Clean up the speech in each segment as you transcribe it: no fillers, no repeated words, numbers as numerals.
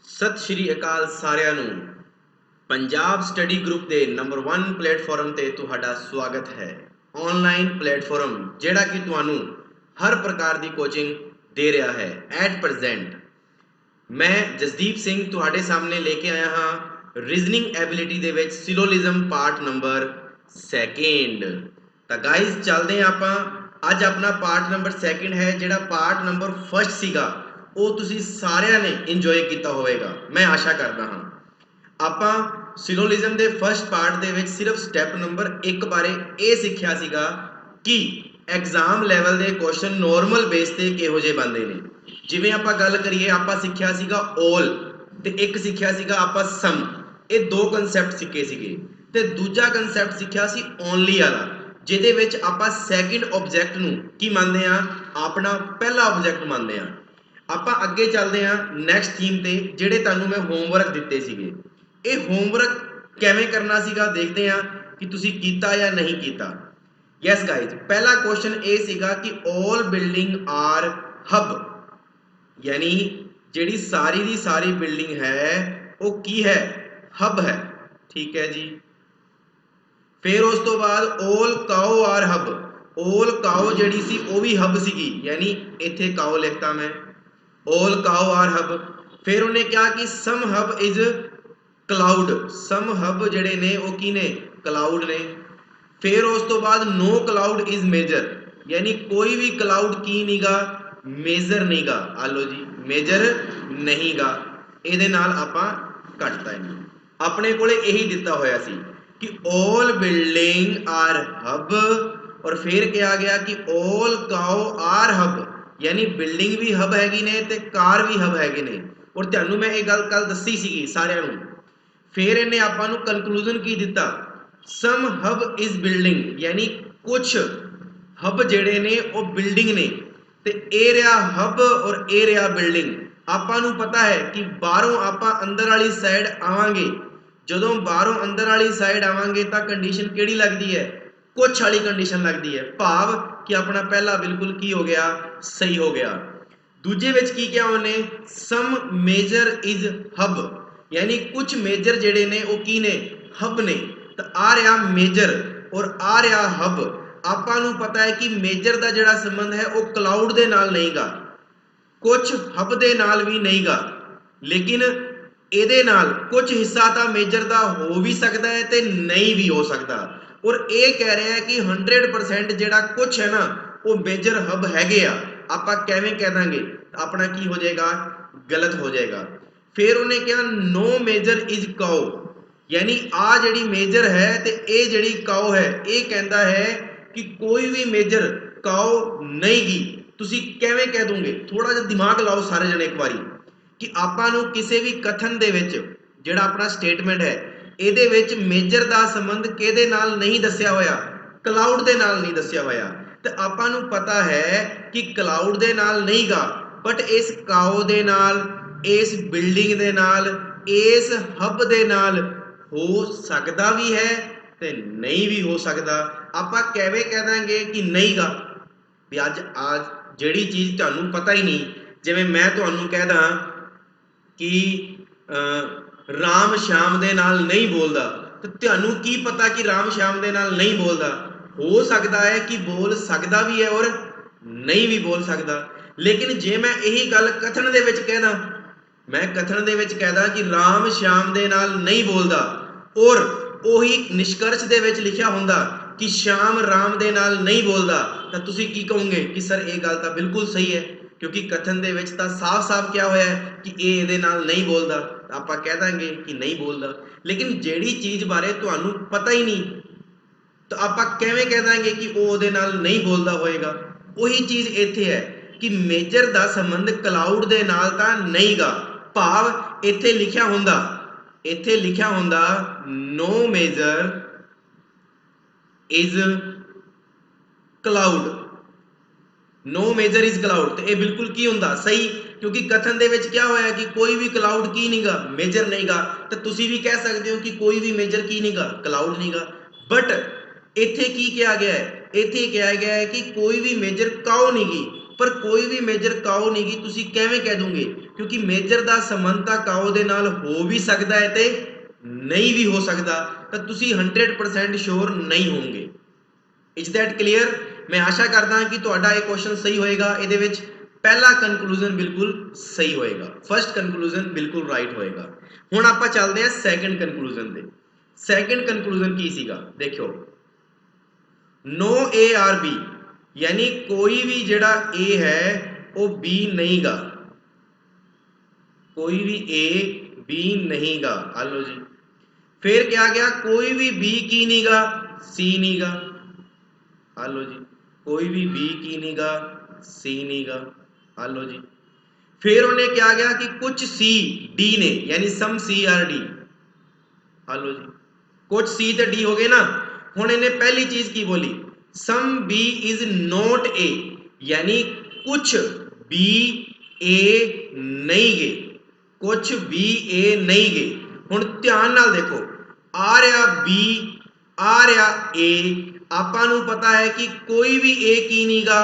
ਸਤਿ ਸ਼੍ਰੀ ਅਕਾਲ ਸਾਰਿਆਂ ਨੂੰ। ਪੰਜਾਬ ਸਟੱਡੀ ਗਰੁੱਪ ਦੇ ਨੰਬਰ 1 ਪਲੇਟਫਾਰਮ ਤੇ ਤੁਹਾਡਾ ਸਵਾਗਤ ਹੈ। ਆਨਲਾਈਨ ਪਲੇਟਫਾਰਮ ਜਿਹੜਾ ਕਿ ਤੁਹਾਨੂੰ ਹਰ ਪ੍ਰਕਾਰ ਦੀ ਕੋਚਿੰਗ ਦੇ ਰਿਹਾ ਹੈ ਐਟ ਪ੍ਰੈਜ਼ੈਂਟ। ਮੈਂ ਜਸਦੀਪ ਸਿੰਘ ਤੁਹਾਡੇ ਸਾਹਮਣੇ ਲੈ ਕੇ ਆਇਆ ਹਾਂ ਰੀਜ਼ਨਿੰਗ ਐਬਿਲਿਟੀ ਦੇ ਵਿੱਚ ਸਿਲੋਲਿਜ਼ਮ ਪਾਰਟ ਨੰਬਰ 2। ਤਾਂ ਗਾਇਜ਼ ਚੱਲਦੇ ਹਾਂ ਆਪਾਂ। ਅੱਜ ਆਪਣਾ ਪਾਰਟ ਨੰਬਰ 2 ਹੈ। ਜਿਹੜਾ ਪਾਰਟ ਨੰਬਰ 1 ਸੀਗਾ ਉਹ ਤੁਸੀਂ ਸਾਰਿਆਂ ਨੇ ਇੰਜੋਏ ਕੀਤਾ ਹੋਵੇਗਾ, ਮੈਂ ਆਸ਼ਾ ਕਰਦਾ ਹਾਂ। ਆਪਾਂ ਸਿਲੋਲਿਜ਼ਮ ਦੇ ਫਸਟ ਪਾਰਟ ਦੇ ਵਿੱਚ ਸਿਰਫ ਸਟੈਪ ਨੰਬਰ 1 ਬਾਰੇ ਇਹ ਸਿੱਖਿਆ ਸੀਗਾ ਕਿ ਐਗਜ਼ਾਮ ਲੈਵਲ ਦੇ ਕੁਐਸਚਨ ਨੋਰਮਲ ਬੇਸ ਤੇ ਕਿਹੋ ਜਿਹੇ ਬਣਦੇ ਨੇ। ਜਿਵੇਂ ਆਪਾਂ ਗੱਲ ਕਰੀਏ, ਆਪਾਂ ਸਿੱਖਿਆ ਸੀਗਾ 올 ਤੇ ਇੱਕ ਸਿੱਖਿਆ ਸੀਗਾ ਆਪਾਂ ਸਮ। ਇਹ ਦੋ ਕਨਸੈਪਟ ਸਿੱਖੇ ਸੀਗੇ ਤੇ ਦੂਜਾ ਕਨਸੈਪਟ ਸਿੱਖਿਆ ਸੀ ਓਨਲੀ ਵਾਲਾ, ਜਿਹਦੇ ਵਿੱਚ ਆਪਾਂ ਸੈਕਿੰਡ ਆਬਜੈਕਟ ਨੂੰ ਕੀ ਮੰਨਦੇ ਆ, ਆਪਣਾ ਪਹਿਲਾ ਆਬਜੈਕਟ ਮੰਨਦੇ ਆ। ਆਪਾਂ ਅੱਗੇ ਚੱਲਦੇ ਹਾਂ ਨੈਕਸਟ ਥੀਮ ਤੇ, ਜਿਹੜੇ ਤੁਹਾਨੂੰ ਮੈਂ ਹੋਮਵਰਕ ਦਿੱਤੇ ਸੀਗੇ। ਇਹ ਹੋਮਵਰਕ ਕਿਵੇਂ ਕਰਨਾ ਸੀਗਾ ਦੇਖਦੇ ਹਾਂ ਕਿ ਤੁਸੀਂ ਕੀਤਾ ਜਾਂ ਨਹੀਂ ਕੀਤਾ। ਯੈਸ ਗਾਇਜ਼, ਪਹਿਲਾ ਕੁਐਸਚਨ ਇਹ ਸੀਗਾ ਕਿ ਆਲ ਬਿਲਡਿੰਗ ਆਰ ਹਬ, ਯਾਨੀ ਜਿਹੜੀ ਸਾਰੀ ਦੀ ਸਾਰੀ ਬਿਲਡਿੰਗ ਹੈ ਉਹ ਕੀ ਹੈ, ਹਬ ਹੈ। ਠੀਕ ਹੈ ਜੀ। ਫਿਰ ਉਸ ਤੋਂ ਬਾਅਦ ਆਲ ਕਾਓ ਆਰ ਹਬ, ਆਲ ਕਾਓ ਜਿਹੜੀ ਸੀ ਉਹ ਵੀ ਹਬ ਸੀਗੀ, ਯਾਨੀ ਇੱਥੇ ਕਾਓ ਲਿਖਤਾ ਮੈਂ, ਆਲ ਕਾਓ ਆਰ ਹਬ। ਫਿਰ ਉਹਨੇ ਕਿਹਾ ਕਿ ਸਮ ਹਬ ਇਜ਼ ਕਲਾਊਡ, ਸਮ ਹਬ ਜਿਹੜੇ ਨੇ ਉਹ ਕੀ ਨੇ, ਕਲਾਊਡ ਨੇ। ਫਿਰ ਉਸ ਤੋਂ ਬਾਅਦ ਨੋ ਕਲਾਊਡ ਇਜ਼ ਮੇਜਰ, ਯਾਨੀ ਕੋਈ ਵੀ ਕਲਾਊਡ ਕੀ ਨਹੀਂਗਾ, ਮੇਜਰ ਨਹੀਂਗਾ। ਆ ਲਓ ਜੀ, ਮੇਜਰ ਨਹੀਂਗਾ। ਇਹਦੇ ਨਾਲ ਆਪਾਂ ਕੱਟਦਾ ਇਹਨੂੰ। ਆਪਣੇ ਕੋਲੇ ਇਹੀ ਦਿੱਤਾ ਹੋਇਆ ਸੀ ਕਿ ਆਲ ਬਿਲਡਿੰਗ ਆਰ ਹਬ, ਔਰ ਫਿਰ ਕਿਹਾ ਗਿਆ ਕਿ ਆਲ ਕਾਓ ਆਰ ਹਬ, ਯਾਨੀ ਬਿਲਡਿੰਗ ਵੀ ਹਬ ਹੈਗੀ ਨੇ ਤੇ ਕਾਰ ਵੀ ਹਬ ਹੈਗੇ ਨੇ। ਔਰ ਤੁਹਾਨੂੰ ਮੈਂ ਇਹ ਗੱਲ ਕੱਲ ਦੱਸੀ ਸੀਗੀ ਸਾਰਿਆਂ ਨੂੰ। ਫਿਰ ਇਹਨੇ ਆਪਾਂ ਨੂੰ ਕਨਕਲੂਜਨ ਕੀ ਦਿੱਤਾ, ਸਮ ਹਬ ਇਜ਼ ਬਿਲਡਿੰਗ, ਯਾਨੀ ਕੁਝ ਹਬ ਜਿਹੜੇ ਨੇ ਉਹ ਬਿਲਡਿੰਗ ਨੇ ਤੇ ਇਹ ਰਿਹਾ ਹਬ ਔਰ ਇਹ ਰਿਹਾ ਬਿਲਡਿੰਗ। ਆਪਾਂ ਨੂੰ ਪਤਾ ਹੈ ਕਿ ਬਾਹਰੋਂ ਆਪਾਂ ਅੰਦਰ ਵਾਲੀ ਸਾਈਡ ਆਵਾਂਗੇ, ਜਦੋਂ ਬਾਹਰੋਂ ਅੰਦਰ ਵਾਲੀ ਸਾਈਡ ਆਵਾਂਗੇ ਤਾਂ ਕੰਡੀਸ਼ਨ ਕਿਹੜੀ ਲੱਗਦੀ ਹੈ, ਕੁਛ ਵਾਲੀ ਕੰਡੀਸ਼ਨ ਲੱਗਦੀ ਹੈ, ਭਾਵ ਕਿ ਆਪਣਾ ਪਹਿਲਾ ਬਿਲਕੁਲ ਕੀ ਹੋ ਗਿਆ, ਸਹੀ ਹੋ ਗਿਆ। ਦੂਜੇ ਵਿੱਚ ਕੀ ਕਿਹਾ ਉਹਨੇ, ਸਮ ਮੇਜਰ ਇਜ਼ ਹਬ, ਯਾਨੀ ਕੁਝ ਮੇਜਰ ਜਿਹੜੇ ਨੇ ਉਹ ਕੀ ਨੇ, ਹਬ ਨੇ। ਤਾਂ ਆ ਰਿਹਾ ਮੇਜਰ ਔਰ ਆ ਰਿਹਾ ਹਬ। ਆਪਾਂ ਨੂੰ ਪਤਾ ਹੈ ਕਿ ਮੇਜਰ ਦਾ ਜਿਹੜਾ ਸੰਬੰਧ ਹੈ ਉਹ ਕਲਾਊਡ ਦੇ ਨਾਲ ਨਹੀਂਗਾ, ਕੁਝ ਹਬ ਦੇ ਨਾਲ ਵੀ ਨਹੀਂਗਾ, ਲੇਕਿਨ ਇਹਦੇ ਨਾਲ ਕੁਝ ਹਿੱਸਾ ਤਾਂ ਮੇਜਰ ਦਾ ਹੋ ਵੀ ਸਕਦਾ ਹੈ ਤੇ ਨਹੀਂ ਵੀ ਹੋ ਸਕਦਾ। ਔਰ ਇਹ ਕਹਿ ਰਿਹਾ ਹੈ ਕਿ 100% ਜਿਹੜਾ ਕੁਝ ਹੈ ਨਾ ਉਹ ਮੇਜਰ ਹਬ ਹੈਗੇ ਆ। ਆਪਾਂ ਕਿਵੇਂ ਕਹਿ ਦਾਂਗੇ, ਆਪਣਾ ਕੀ ਹੋ ਜਾਏਗਾ, ਗਲਤ ਹੋ ਜਾਏਗਾ। ਫਿਰ ਉਹਨੇ ਕਿਹਾ ਨੋ ਮੇਜਰ ਇਜ਼ ਕਾਓ, ਯਾਨੀ ਆ ਜਿਹੜੀ ਮੇਜਰ ਹੈ ਤੇ ਇਹ ਜਿਹੜੀ ਕਾਓ ਹੈ, ਇਹ ਕਹਿੰਦਾ ਹੈ ਕਿ ਕੋਈ ਵੀ ਮੇਜਰ ਕਾਓ ਨਹੀਂ ਗੀ। ਤੁਸੀਂ ਕਿਵੇਂ ਕਹਿ ਦੋਗੇ, ਥੋੜਾ ਜਿਹਾ ਦਿਮਾਗ ਲਾਓ ਸਾਰੇ ਜਣੇ ਇੱਕ ਵਾਰੀ, ਕਿ ਆਪਾਂ ਨੂੰ ਕਿਸੇ ਵੀ ਕਥਨ ਦੇ ਵਿੱਚ ਜਿਹੜਾ ਆਪਣਾ ਸਟੇਟਮੈਂਟ ਹੈ ਇਹਦੇ ਵਿੱਚ ਮੇਜਰ ਦਾ ਸੰਬੰਧ ਕਿਹਦੇ ਨਾਲ ਨਹੀਂ ਦੱਸਿਆ ਹੋਇਆ, ਕਲਾਊਡ ਦੇ ਨਾਲ ਨਹੀਂ ਦੱਸਿਆ ਹੋਇਆ। ਤੇ ਆਪਾਂ ਨੂੰ ਪਤਾ ਹੈ ਕਿ ਕਲਾਊਡ ਦੇ ਨਾਲ ਨਹੀਂਗਾ, ਬਟ ਇਸ ਕਾਓ ਦੇ ਨਾਲ, ਇਸ ਬਿਲਡਿੰਗ ਦੇ ਨਾਲ, ਇਸ ਹਬ ਦੇ ਨਾਲ ਹੋ ਸਕਦਾ ਵੀ ਹੈ ਤੇ ਨਹੀਂ ਵੀ ਹੋ ਸਕਦਾ। ਆਪਾਂ ਕਿਵੇਂ ਕਹਿ ਦਾਂਗੇ ਕਿ ਨਹੀਂਗਾ, ਵੀ ਅੱਜ ਜਿਹੜੀ ਚੀਜ਼ ਤੁਹਾਨੂੰ ਪਤਾ ਹੀ ਨਹੀਂ, ਜਿਵੇਂ ਮੈਂ ਤੁਹਾਨੂੰ ਕਹਿ ਦਾਂ ਕਿ ਰਾਮ ਸ਼ਾਮ ਦੇ ਨਾਲ ਨਹੀਂ ਬੋਲਦਾ, ਤੇ ਤੁਹਾਨੂੰ ਕੀ ਪਤਾ ਕਿ ਰਾਮ ਸ਼ਾਮ ਦੇ ਨਾਲ ਨਹੀਂ ਬੋਲਦਾ। ਹੋ ਸਕਦਾ ਹੈ ਕਿ ਬੋਲ ਸਕਦਾ ਵੀ ਹੈ ਔਰ ਨਹੀਂ ਵੀ ਬੋਲ ਸਕਦਾ। ਲੇਕਿਨ ਜੇ ਮੈਂ ਇਹੀ ਗੱਲ ਕਥਨ ਦੇ ਵਿੱਚ ਕਹਿ ਦਾਂ, ਮੈਂ ਕਥਨ ਦੇ ਵਿੱਚ ਕਹਿਦਾ ਕਿ ਰਾਮ ਸ਼ਾਮ ਦੇ ਨਾਲ ਨਹੀਂ ਬੋਲਦਾ, ਔਰ ਉਹੀ ਨਿਸ਼ਕਰਸ਼ ਦੇ ਵਿੱਚ ਲਿਖਿਆ ਹੁੰਦਾ ਕਿ ਸ਼ਾਮ ਰਾਮ ਦੇ ਨਾਲ ਨਹੀਂ ਬੋਲਦਾ, ਤਾਂ ਤੁਸੀਂ ਕੀ ਕਹੋਗੇ ਕਿ ਸਰ ਇਹ ਗੱਲ ਤਾਂ ਬਿਲਕੁਲ ਸਹੀ ਹੈ, ਕਿਉਂਕਿ ਕਥਨ ਦੇ ਵਿੱਚ ਤਾਂ ਸਾਫ਼-ਸਾਫ਼ ਕਿਹਾ ਹੋਇਆ ਹੈ ਕਿ ਇਹ ਇਹਦੇ ਨਾਲ ਨਹੀਂ ਬੋਲਦਾ। ਤਾਂ ਆਪਾਂ ਕਹਿ ਦਾਂਗੇ ਕਿ ਨਹੀਂ ਬੋਲਦਾ। ਲੇਕਿਨ ਜਿਹੜੀ ਚੀਜ਼ ਬਾਰੇ ਤੁਹਾਨੂੰ ਪਤਾ ਹੀ ਨਹੀਂ, ਤਾਂ ਆਪਾਂ ਕਿਵੇਂ ਕਹਿ ਦਾਂਗੇ ਕਿ ਉਹ ਉਹਦੇ ਨਾਲ ਨਹੀਂ ਬੋਲਦਾ ਹੋਏਗਾ। ਉਹੀ ਚੀਜ਼ ਇੱਥੇ ਹੈ ਕਿ ਮੇਜਰ ਦਾ ਸੰਬੰਧ ਕਲਾਊਡ ਦੇ ਨਾਲ ਤਾਂ ਨਹੀਂਗਾ, ਭਾਵ ਇੱਥੇ ਲਿਖਿਆ ਹੁੰਦਾ, ਇੱਥੇ ਲਿਖਿਆ ਹੁੰਦਾ no major is cloud, no major is cloud, ਤੇ ਇਹ ਬਿਲਕੁਲ ਕੀ ਹੁੰਦਾ, ਸਹੀ, ਕਿਉਂਕਿ ਕਥਨ ਦੇ ਵਿੱਚ ਕਿਹਾ ਹੋਇਆ ਕਿ ਕੋਈ ਵੀ ਕਲਾਊਡ ਕੀ ਨਹੀਂਗਾ, ਮੇਜਰ ਨਹੀਂਗਾ। ਤਾਂ ਤੁਸੀਂ ਵੀ ਕਹਿ ਸਕਦੇ ਹੋ ਕਿ ਕੋਈ ਵੀ ਮੇਜਰ ਕੀ ਨਹੀਂਗਾ, ਕਲਾਊਡ ਨਹੀਂਗਾ। ਬਟ ਇੱਥੇ ਕੀ ਕਿਹਾ ਗਿਆ ਹੈ, ਇੱਥੇ ਕਿਹਾ ਗਿਆ ਹੈ ਕਿ ਕੋਈ ਵੀ ਮੇਜਰ ਕਾਓ ਨਹੀਂਗੀ, ਪਰ ਕੋਈ ਵੀ ਮੇਜਰ ਕਾਓ ਨਹੀਂ ਗੀ, ਤੁਸੀਂ ਕਿਵੇਂ ਕਹਿ ਦੋਗੇ? ਕਿਉਂਕਿ ਮੇਜਰ ਦਾ ਸੰਬੰਧ ਤਾਂ ਕਾਓ ਦੇ ਨਾਲ ਹੋ ਵੀ ਸਕਦਾ ਹੈ ਤੇ ਨਹੀਂ ਵੀ ਹੋ ਸਕਦਾ, ਤਾਂ ਤੁਸੀਂ 100% ਸ਼ੋਰ ਨਹੀਂ ਹੋਵੋਗੇ। Is that clear? ਮੈਂ ਆਸ਼ਾ ਕਰਦਾ ਹਾਂ ਕਿ ਤੁਹਾਡਾ ਇਹ ਕੁਐਸਚਨ ਸਹੀ ਹੋਏਗਾ। ਇਹਦੇ ਵਿੱਚ ਪਹਿਲਾ ਕਨਕਲੂਜਨ ਬਿਲਕੁਲ ਸਹੀ ਹੋਏਗਾ, ਫਸਟ ਕਨਕਲੂਜਨ ਬਿਲਕੁਲ ਰਾਈਟ ਹੋਏਗਾ। ਹੁਣ ਆਪਾਂ ਚੱਲਦੇ ਹਾਂ ਸੈਕੰਡ ਕਨਕਲੂਜਨ ਤੇ। ਸੈਕੰਡ ਕਨਕਲੂਜਨ ਕੀ ਸੀਗਾ? ਦੇਖਿਓ, नो ए आर बी, यानी कोई भी जेड़ा ए है वो बी नहीं गा, कोई भी ए बी नहीं गा। हेलो जी, फिर क्या गया? कोई भी बी की नहीं गा, सी नहीं गा। हेलो जी, कोई भी बी की नहीं गा, सी नहीं गा। हेलो जी, फिर उन्हें क्या गया कि कुछ सी डी ने, यानी सम सी आर डी। हेलो जी, कुछ सी तो डी हो गए ना। हुण इन्हें पहली चीज की बोली, some B is not A, यानी कुछ बी ए नहीं गे, कुछ बी ए नहीं गे। हुण ध्यान नाल देखो, आ रहा बी, आ रहा ए, आपां नूं पता है कि कोई भी ए की नहीं गा,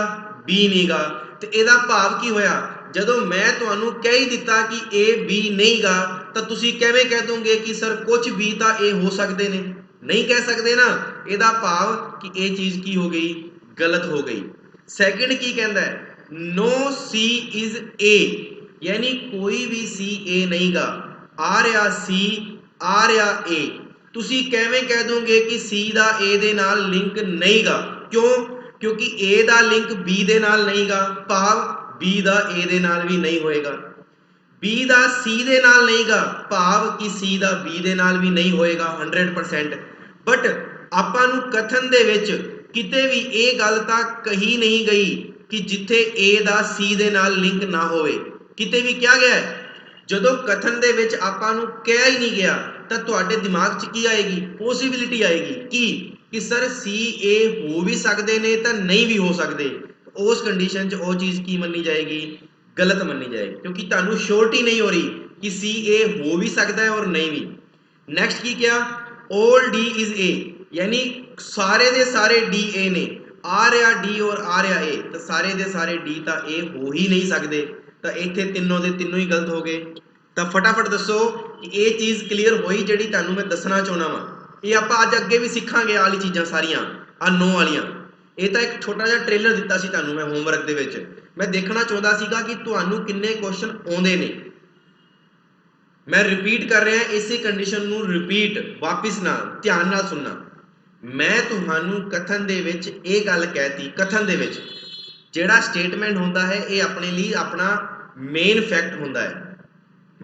बी नहीं गा। ते इहदा भाव की होया? ਜਦੋਂ मैं ਤੁਹਾਨੂੰ ਕਹਿ ਹੀ ਦਿੱਤਾ ਕਿ A B ਨਹੀਂ ਗਾ, ਤਾਂ ਤੁਸੀਂ ਕਿਵੇਂ ਕਹਿ ਦੋਗੇ ਕਿ ਸਰ ਕੁਝ ਵੀ ਤਾਂ A ਹੋ ਸਕਦੇ ਨੇ? ਨਹੀਂ ਕਹਿ ਸਕਦੇ ਨਾ। ਇਹਦਾ ਭਾਵ ਕਿ ਇਹ ਚੀਜ਼ ਕੀ ਹੋ ਗਈ? ਗਲਤ ਹੋ ਗਈ। ਸੈਕਿੰਡ ਕੀ ਕਹਿੰਦਾ ਹੈ? नो C इज A, यानी कोई भी C A नहीं गा। आ रहा C, आ रहा A, ਤੁਸੀਂ ਕਿਵੇਂ ਕਹਿ ਦੋਗੇ ਕਿ C ਦਾ A ਦੇ ਨਾਲ ਲਿੰਕ ਨਹੀਂ ਗਾ? ਕਿਉਂ? ਕਿਉਂਕਿ A ਦਾ ਲਿੰਕ B ਦੇ ਨਾਲ ਨਹੀਂ ਗਾ, ਭਾਵ B ਦਾ A ਦੇ ਨਾਲ ਵੀ ਨਹੀਂ ਹੋਏਗਾ। B ਦਾ C ਦੇ ਨਾਲ ਨਹੀਂ ਗਾ, ਭਾਵ ਕਿ C ਦਾ B ਦੇ ਨਾਲ ਵੀ ਨਹੀਂ ਹੋਏਗਾ 100%। ਬਟ ਆਪਾਂ ਨੂੰ ਕਥਨ ਦੇ ਵਿੱਚ ਕਿਤੇ ਵੀ ਇਹ ਗੱਲ ਤਾਂ ਕਹੀ ਨਹੀਂ ਗਈ ਕਿ ਜਿੱਥੇ A ਦਾ C ਦੇ ਨਾਲ ਲਿੰਕ ਨਾ ਹੋਵੇ। ਕਿਤੇ ਵੀ ਕਿਹਾ ਗਿਆ ਹੈ? ਜਦੋਂ ਕਥਨ ਦੇ ਵਿੱਚ ਆਪਾਂ ਨੂੰ ਕਿਹਾ ਹੀ ਨਹੀਂ ਗਿਆ, ਤਾਂ ਤੁਹਾਡੇ ਦਿਮਾਗ 'ਚ ਕੀ ਆਏਗੀ? ਪੋਸੀਬਿਲਿਟੀ ਆਏਗੀ ਕਿ ਸਰ C A ਹੋ ਵੀ ਸਕਦੇ ਨੇ ਤਾਂ ਨਹੀਂ ਵੀ ਹੋ ਸਕਦੇ। उस कंडीशन च वो चीज़ की मनी जाएगी? गलत मनी जाएगी, क्योंकि तुहानू श्योरिटी नहीं हो रही कि सी ए हो भी सकता है और नहीं भी। नैक्सट की क्या? ऑल डी इज ए, यानी सारे दे सारे डी ए ने। आ रहा डी और आ रहा ए, तो सारे दे सारे डी तो ए हो ही नहीं सकते, तो इत्थे तीनों दे तीनों ही गलत हो गए। तो फटाफट दसो कि ये चीज़ क्लीयर होई जिहड़ी तुहानू मैं दसना चाहुंदा वां। ये आपां अज अगे भी सीखांगे आ वाली चीज़ां सारियां, आ नो वालियां। ਇਹ ਤਾਂ ਇੱਕ ਛੋਟਾ ਜਿਹਾ ਟ੍ਰੇਲਰ ਦਿੱਤਾ ਸੀ ਤੁਹਾਨੂੰ ਮੈਂ ਹੋਮਵਰਕ ਦੇ ਵਿੱਚ। ਮੈਂ ਦੇਖਣਾ ਚਾਹੁੰਦਾ ਸੀਗਾ ਕਿ ਤੁਹਾਨੂੰ ਕਿੰਨੇ ਕੁਐਸਚਨ ਆਉਂਦੇ ਨੇ। ਮੈਂ ਰਿਪੀਟ ਕਰ ਰਿਹਾ, ਇਸੇ ਕੰਡੀਸ਼ਨ ਨੂੰ ਰਿਪੀਟ ਵਾਪਿਸ ਨਾ, ਧਿਆਨ ਨਾਲ ਸੁਣਨਾ। ਮੈਂ ਤੁਹਾਨੂੰ ਕਥਨ ਦੇ ਵਿੱਚ ਇਹ ਗੱਲ ਕਹਿਤੀ, ਕਥਨ ਦੇ ਵਿੱਚ ਜਿਹੜਾ ਸਟੇਟਮੈਂਟ ਹੁੰਦਾ ਹੈ ਇਹ ਆਪਣੇ ਲਈ ਆਪਣਾ ਮੇਨ ਫੈਕਟ ਹੁੰਦਾ ਹੈ।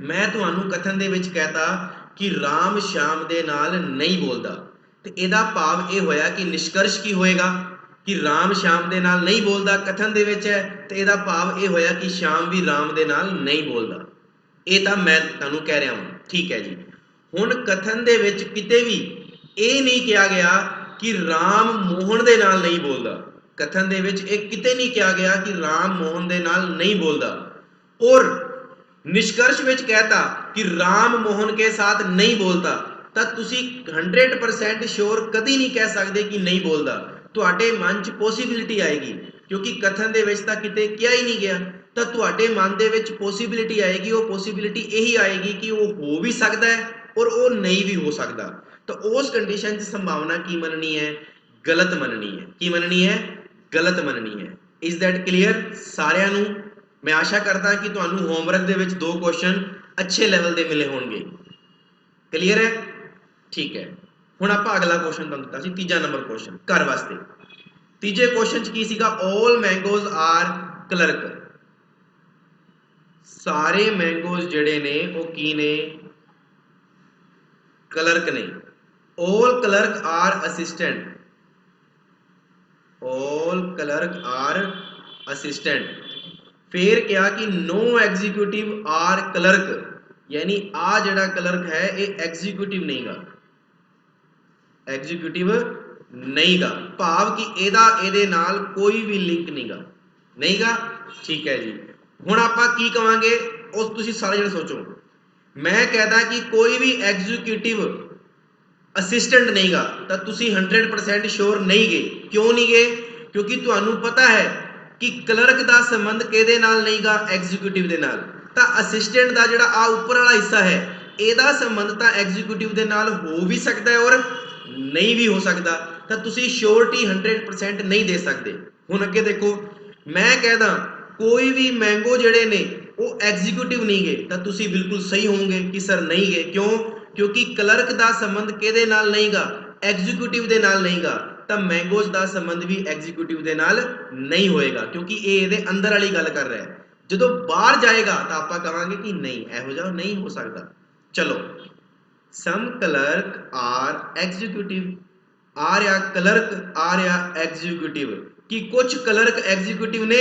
ਮੈਂ ਤੁਹਾਨੂੰ ਕਥਨ ਦੇ ਵਿੱਚ ਕਹਿਤਾ ਕਿ ਰਾਮ ਸ਼ਾਮ ਦੇ ਨਾਲ ਨਹੀਂ ਬੋਲਦਾ, ਤੇ ਇਹਦਾ ਭਾਵ ਇਹ ਹੋਇਆ ਕਿ ਨਿਸ਼ਕਰਸ਼ ਕੀ ਹੋਏਗਾ कि राम श्याम दे नाल नहीं बोलदा कथन दे विच है, तो इहदा भाव ये होया कि श्याम भी राम दे नाल नहीं बोलदा। ये तां मैं तुहानूं कह रहा हां, ठीक है जी। हुण कथन दे विच किते भी ये नहीं कहा गया कि राम मोहन दे नाल नहीं बोलदा। कथन दे विच ये किते नहीं कहा गया कि राम मोहन दे नाल नहीं बोलदा। और निष्कर्ष विच कहता कि राम मोहन के साथ नहीं बोलता, तां तुसीं 100% श्योर कदी नहीं कह सकदे कि नहीं बोलदा। ਤੁਹਾਡੇ ਮਨ 'ਚ ਪੋਸੀਬਿਲਿਟੀ ਆਏਗੀ, ਕਿਉਂਕਿ ਕਥਨ ਦੇ ਵਿੱਚ ਤਾਂ ਕਿਤੇ ਕਿਹਾ ਹੀ ਨਹੀਂ ਗਿਆ, ਤਾਂ ਤੁਹਾਡੇ ਮਨ ਦੇ ਵਿੱਚ ਪੋਸੀਬਿਲਿਟੀ ਆਏਗੀ। ਉਹ ਪੋਸੀਬਿਲਿਟੀ ਇਹੀ ਆਏਗੀ ਕਿ ਉਹ ਹੋ ਵੀ ਸਕਦਾ ਹੈ ਔਰ ਉਹ ਨਹੀਂ ਵੀ ਹੋ ਸਕਦਾ। ਤਾਂ ਉਸ ਕੰਡੀਸ਼ਨ 'ਚ ਸੰਭਾਵਨਾ ਕੀ ਮੰਨਣੀ ਹੈ? ਗਲਤ ਮੰਨਣੀ ਹੈ। ਕੀ ਮੰਨਣੀ ਹੈ? ਗਲਤ ਮੰਨਣੀ ਹੈ। ਇਜ਼ ਦੈਟ ਕਲੀਅਰ ਸਾਰਿਆਂ ਨੂੰ? ਮੈਂ ਆਸ਼ਾ ਕਰਦਾ ਕਿ ਤੁਹਾਨੂੰ ਹੋਮਵਰਕ ਦੇ ਵਿੱਚ 2 ਕੁਐਸਚਨ ਅੱਛੇ ਲੈਵਲ ਦੇ ਮਿਲੇ ਹੋਣਗੇ। ਕਲੀਅਰ ਹੈ? ਠੀਕ ਹੈ। ਹੁਣ ਆਪਾਂ ਅਗਲਾ ਕੁਐਸਚਨ ਤੁਹਾਨੂੰ ਦਿੱਤਾ ਸੀ, ਤੀਜਾ ਨੰਬਰ ਕੁਐਸਚਨ ਘਰ ਵਾਸਤੇ। ਤੀਜੇ ਕੁਐਸਚਨ 'ਚ ਕੀ ਸੀਗਾ? ਆਲ ਮੈਂਗੋਜ਼ ਆਰ ਕਲਰਕ। ਸਾਰੇ ਮੈਂਗੋਜ਼ ਜਿਹੜੇ ਨੇ ਉਹ ਕੀ ਨੇ? ਕਲਰਕ ਨੇ। ਆਲ ਕਲਰਕ ਆਰ ਅਸਿਸਟੈਂਟ, ਆਲ ਕਲਰਕ ਆਰ ਅਸਿਸਟੈਂਟ। फिर क्या कि नो एग्जीक्यूटिव आर क्लर्क, यानी आ जड़ा क्लर्क है ये एग्जीक्यूटिव नहीं गा, एग्जीक्यूटिव नहीं गा, भाव कि एदा एदे नाल कोई भी लिंक नहीं गा, नहीं गा। ठीक है जी। हुण आपां की कहांगे उस तुसीं सारे जणे सोचो। मैं कहदा कि कोई भी एग्जीक्यूटिव असिस्टेंट नहीं गा, तो तुसीं 100% श्योर नहीं गए। क्यों नहीं गए? क्योंकि तुहानूं पता है कि क्लर्क का संबंध किहदे नाल नहीं गा, एग्जीक्यूटिव दे नाल। तां असिस्टेंट का जिहड़ा आ उपर वाला हिस्सा है ਇਹਦਾ संबंध ਤਾਂ एग्जीक्यूटिव ਦੇ ਨਾਲ हो भी सकता है और नहीं भी हो सकता। ਤਾਂ ਤੁਸੀਂ श्योरिटी 100% नहीं दे सकते। ਹੁਣ ਅੱਗੇ देखो, मैं कहदा कोई भी मैंगो ਜਿਹੜੇ ਨੇ ਉਹ एग्जीक्यूटिव नहीं गए, ਤਾਂ ਤੁਸੀਂ बिल्कुल सही होंगे कि सर नहीं गए। क्यों? क्योंकि क्लर्क का संबंध किहदे नाल नहीं गा, एग्जीक्यूटिव ਦੇ ਨਾਲ नहीं गा। ਤਾਂ मैंगोज का संबंध भी एग्जीक्यूटिव ਦੇ ਨਾਲ नहीं होएगा, क्योंकि ਇਹ ਇਹਦੇ अंदर वाली गल कर रहा है। ਜਦੋਂ बाहर जाएगा ਤਾਂ ਆਪਾਂ ਕਹਾਂਗੇ कि नहीं, ਇਹੋ ਜਿਹਾ नहीं हो सकता। चलो, सम क्लर्क आर एग्जीक्यूटिव आ रहा, क्लर्क आ रहा एग्जीक्यूटिव, कि कुछ क्लर्क एग्जीक्यूटिव ने